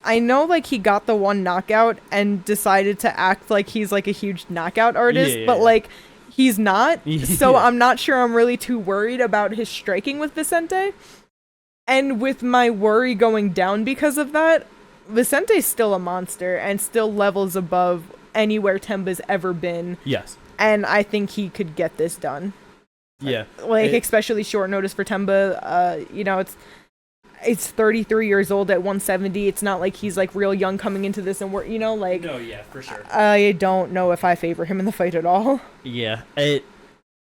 I know, like, he got the one knockout and decided to act like he's, like, a huge knockout artist, but, like, he's not. So I'm not sure I'm really too worried about his striking with Vicente. And with my worry going down because of that, Vicente's still a monster and still levels above anywhere Temba's ever been. Yes. And I think he could get this done. Yeah. Like, especially short notice for Temba. You know, it's 33 years old at 170. It's not like he's, like, real young coming into this and you know, like... No, yeah, for sure. I don't know if I favor him in the fight at all. Yeah.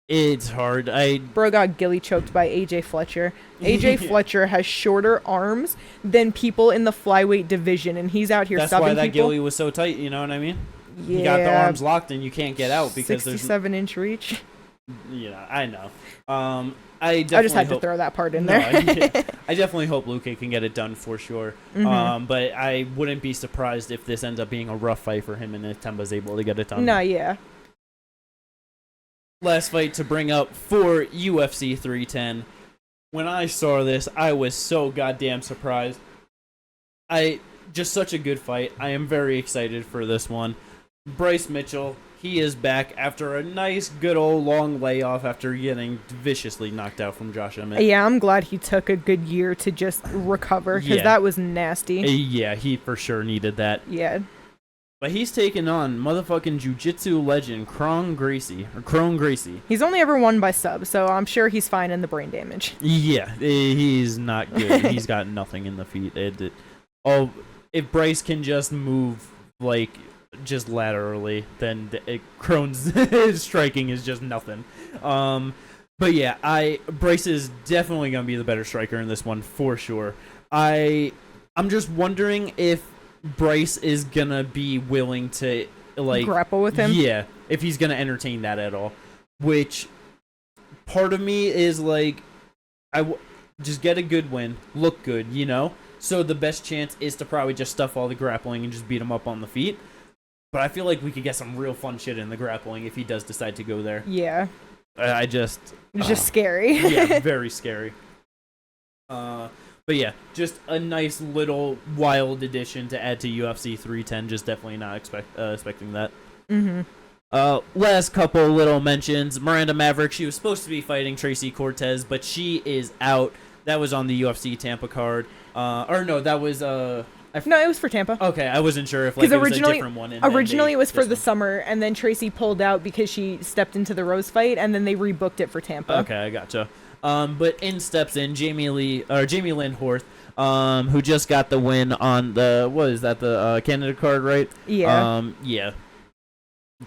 It's hard. Bro got gilly choked by AJ Fletcher. AJ Fletcher has shorter arms than people in the flyweight division, and he's out here subbing people. That's why that gilly was so tight, you know what I mean? Yeah. You got the arms locked and you can't get out because 67-inch reach. Yeah, I know. I just had to throw that part in there. I definitely hope Luque can get it done for sure. Mm-hmm. But I wouldn't be surprised if this ends up being a rough fight for him and if Temba's able to get it done. No, yeah. Last fight to bring up for UFC 310. When I saw this, I was so goddamn surprised. Just such a good fight. I am very excited for this one. Bryce Mitchell, he is back after a nice, good old long layoff after getting viciously knocked out from Josh Emmett. Yeah, I'm glad he took a good year to just recover, because that was nasty. Yeah, he for sure needed that. Yeah. But he's taken on motherfucking jiu-jitsu legend Crone Gracie. He's only ever won by sub, so I'm sure he's fine in the brain damage. Yeah, he's not good. He's got nothing in the feet. If Bryce can just move, like, just laterally, then Crone's striking is just nothing. But yeah, Bryce is definitely going to be the better striker in this one, for sure. I'm just wondering if Bryce is gonna be willing to, like, grapple with him. Yeah, if he's gonna entertain that at all. Which part of me is like, just get a good win, look good, you know. So the best chance is to probably just stuff all the grappling and just beat him up on the feet. But I feel like we could get some real fun shit in the grappling if he does decide to go there. Yeah. It's just scary. Yeah, very scary. But yeah, just a nice little wild addition to add to UFC 310. Just definitely not expecting that. Mm-hmm. Last couple little mentions. Miranda Maverick, she was supposed to be fighting Tracy Cortez, but she is out. That was on the UFC Tampa card. Or no, that was... No, it was for Tampa. Okay, I wasn't sure if like, it was a different one. Originally, it was for the summer, and then Tracy pulled out because she stepped into the Rose fight, and then they rebooked it for Tampa. Okay, I gotcha. But in steps in Jamie Lynn Horth, who just got the win on the Canada card, right? Yeah. Yeah.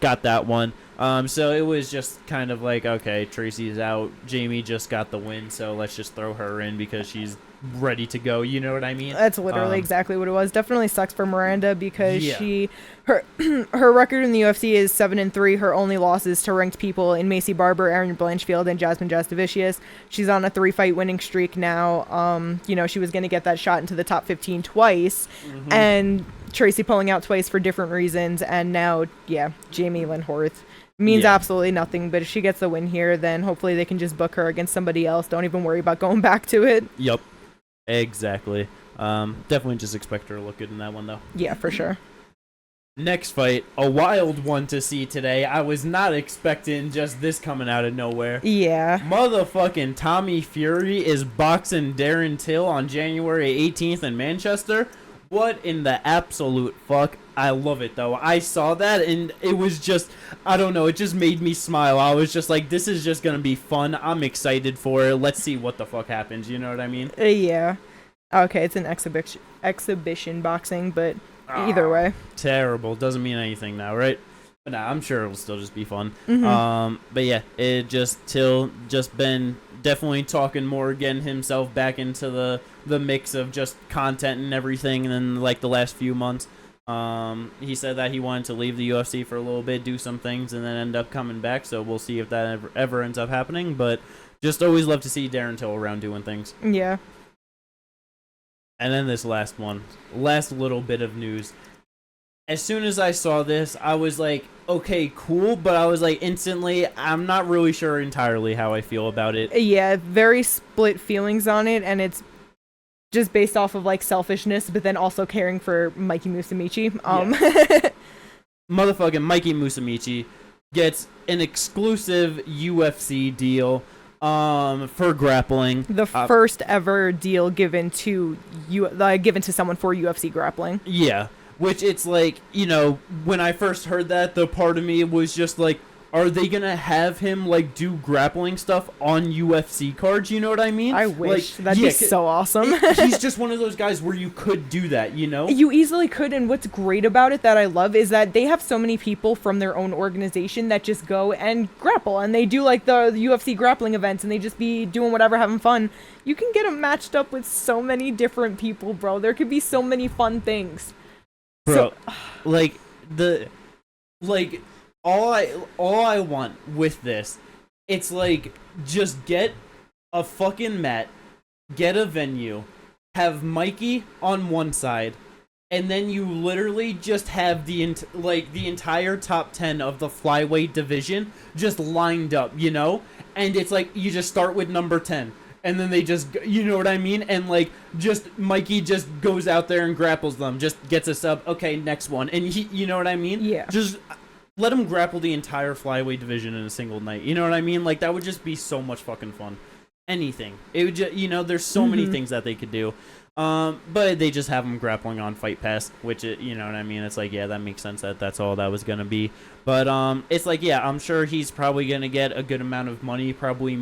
Got that one. So it was just kind of like, okay, Tracy's out. Jamie just got the win, so let's just throw her in because she's ready to go. You know what I mean? That's literally exactly what it was. Definitely sucks for Miranda because her record in the UFC is 7-3. Her only losses to ranked people in Macy Barber, Erin Blanchfield, and Jasmine Jastovicius. She's on a 3-fight winning streak now. You know, she was going to get that shot into the top 15 twice, and Tracy pulling out twice for different reasons, and now, Jamie Lynn Horth means absolutely nothing, but if she gets the win here, then hopefully they can just book her against somebody else. Don't even worry about going back to it. Yep. Exactly. Definitely just expect her to look good in that one, though. Yeah, for sure. Next fight, a wild one to see today. I was not expecting just this coming out of nowhere. Yeah. Motherfucking Tommy Fury is boxing Darren Till on January 18th in Manchester. What in the absolute fuck? I love it, though. I saw that, and it was just, I don't know, it just made me smile. I was just like, this is just going to be fun. I'm excited for it. Let's see what the fuck happens. You know what I mean? Yeah. Okay, it's an exhibition boxing, but either way. Terrible. Doesn't mean anything now, right? But nah, I'm sure it'll still just be fun. Mm-hmm. But yeah, Till just been definitely talking more, getting himself back into the mix of just content and everything in like the last few months. He said that he wanted to leave the UFC for a little bit, do some things, and then end up coming back. So we'll see if that ever ends up happening. But just always love to see Darren Till around doing things. Yeah. And then this last little bit of news. As soon as I saw this, I was like, okay, cool. But I was like, instantly, I'm not really sure entirely how I feel about it. Yeah, very split feelings on it. And it's just based off of like selfishness, but then also caring for Mikey Musumeci. Motherfucking Mikey Musumeci gets an exclusive UFC deal for grappling. The first ever deal given to someone for UFC grappling. Yeah, which it's like, you know, when I first heard that, the part of me was just like, are they gonna have him like do grappling stuff on UFC cards? You know what I mean? I wish. Like, that'd be so awesome. He's just one of those guys where you could do that, you know? You easily could, and what's great about it that I love is that they have so many people from their own organization that just go and grapple, and they do like the UFC grappling events, and they just be doing whatever, having fun. You can get them matched up with so many different people, bro. There could be so many fun things. Bro, all I want with this, it's like, just get a fucking mat, get a venue, have Mikey on one side, and then you literally just have the entire top 10 of the flyweight division just lined up, you know? And it's like, you just start with number 10. And then they just, you know what I mean? And like, just Mikey just goes out there and grapples them, just gets a sub. Okay, next one. And he, you know what I mean? Yeah. Just let him grapple the entire flyweight division in a single night. You know what I mean? Like, that would just be so much fucking fun. Anything. It would just, you know, there's so many things that they could do. But they just have him grappling on Fight Pass, which, you know what I mean? It's like, yeah, that makes sense that that's all that was going to be. But it's like, yeah, I'm sure he's probably going to get a good amount of money, probably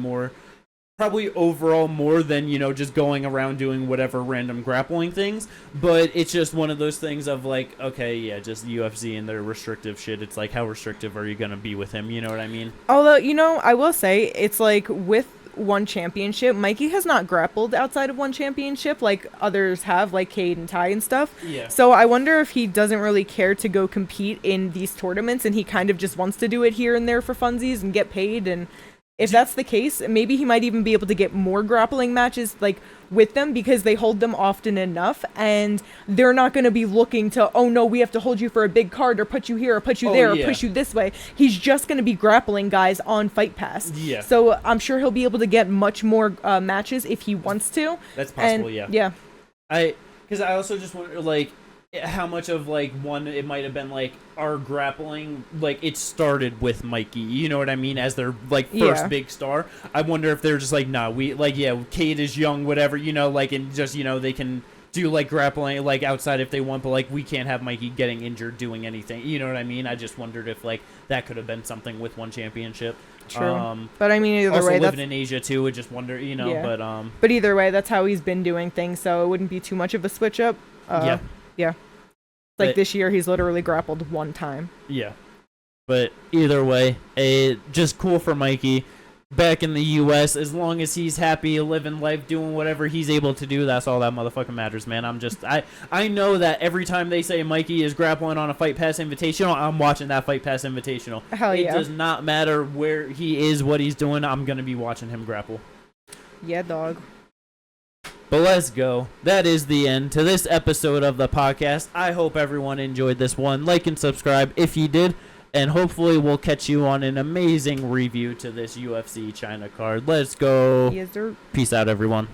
overall more than, you know, just going around doing whatever random grappling things. But it's just one of those things of like, okay, yeah, just the UFC and their restrictive shit. It's like, how restrictive are you going to be with him? You know what I mean? Although, you know, I will say, it's like with one championship, Mikey has not grappled outside of one championship like others have, like Cade and Ty and stuff. Yeah. So I wonder if he doesn't really care to go compete in these tournaments, and he kind of just wants to do it here and there for funsies and get paid. And if that's the case, maybe he might even be able to get more grappling matches like with them, because they hold them often enough, and they're not going to be looking to, oh no, we have to hold you for a big card or put you here or put you there or push you this way. He's just going to be grappling guys on Fight Pass. Yeah. So I'm sure he'll be able to get much more matches if he wants to. That's possible, and, yeah. Yeah. Because I also just wonder, like, how much of like one it might have been like our grappling, like it started with Mikey, you know what I mean, as their like first big star. I wonder if they're just like, nah, we like, yeah, Cade is young, whatever, you know, like, and just, you know, they can do like grappling like outside if they want, but like we can't have Mikey getting injured doing anything, you know what I mean? I just wondered if like that could have been something with one championship. True. But I mean, either also way, living in Asia too, I just wonder, you know. Yeah. But either way, that's how he's been doing things, so it wouldn't be too much of a switch up. Yeah. Like, this year, he's literally grappled one time. Yeah. But either way, just cool for Mikey. Back in the U.S., as long as he's happy, living life, doing whatever he's able to do, that's all that motherfucking matters, man. I know that every time they say Mikey is grappling on a Fight Pass Invitational, I'm watching that Fight Pass Invitational. Hell yeah. It does not matter where he is, what he's doing, I'm going to be watching him grapple. Yeah, dog. But let's go. That is the end to this episode of the podcast. I hope everyone enjoyed this one. Like and subscribe if you did. And hopefully we'll catch you on an amazing review to this UFC China card. Let's go. Yes, sir. Peace out, everyone.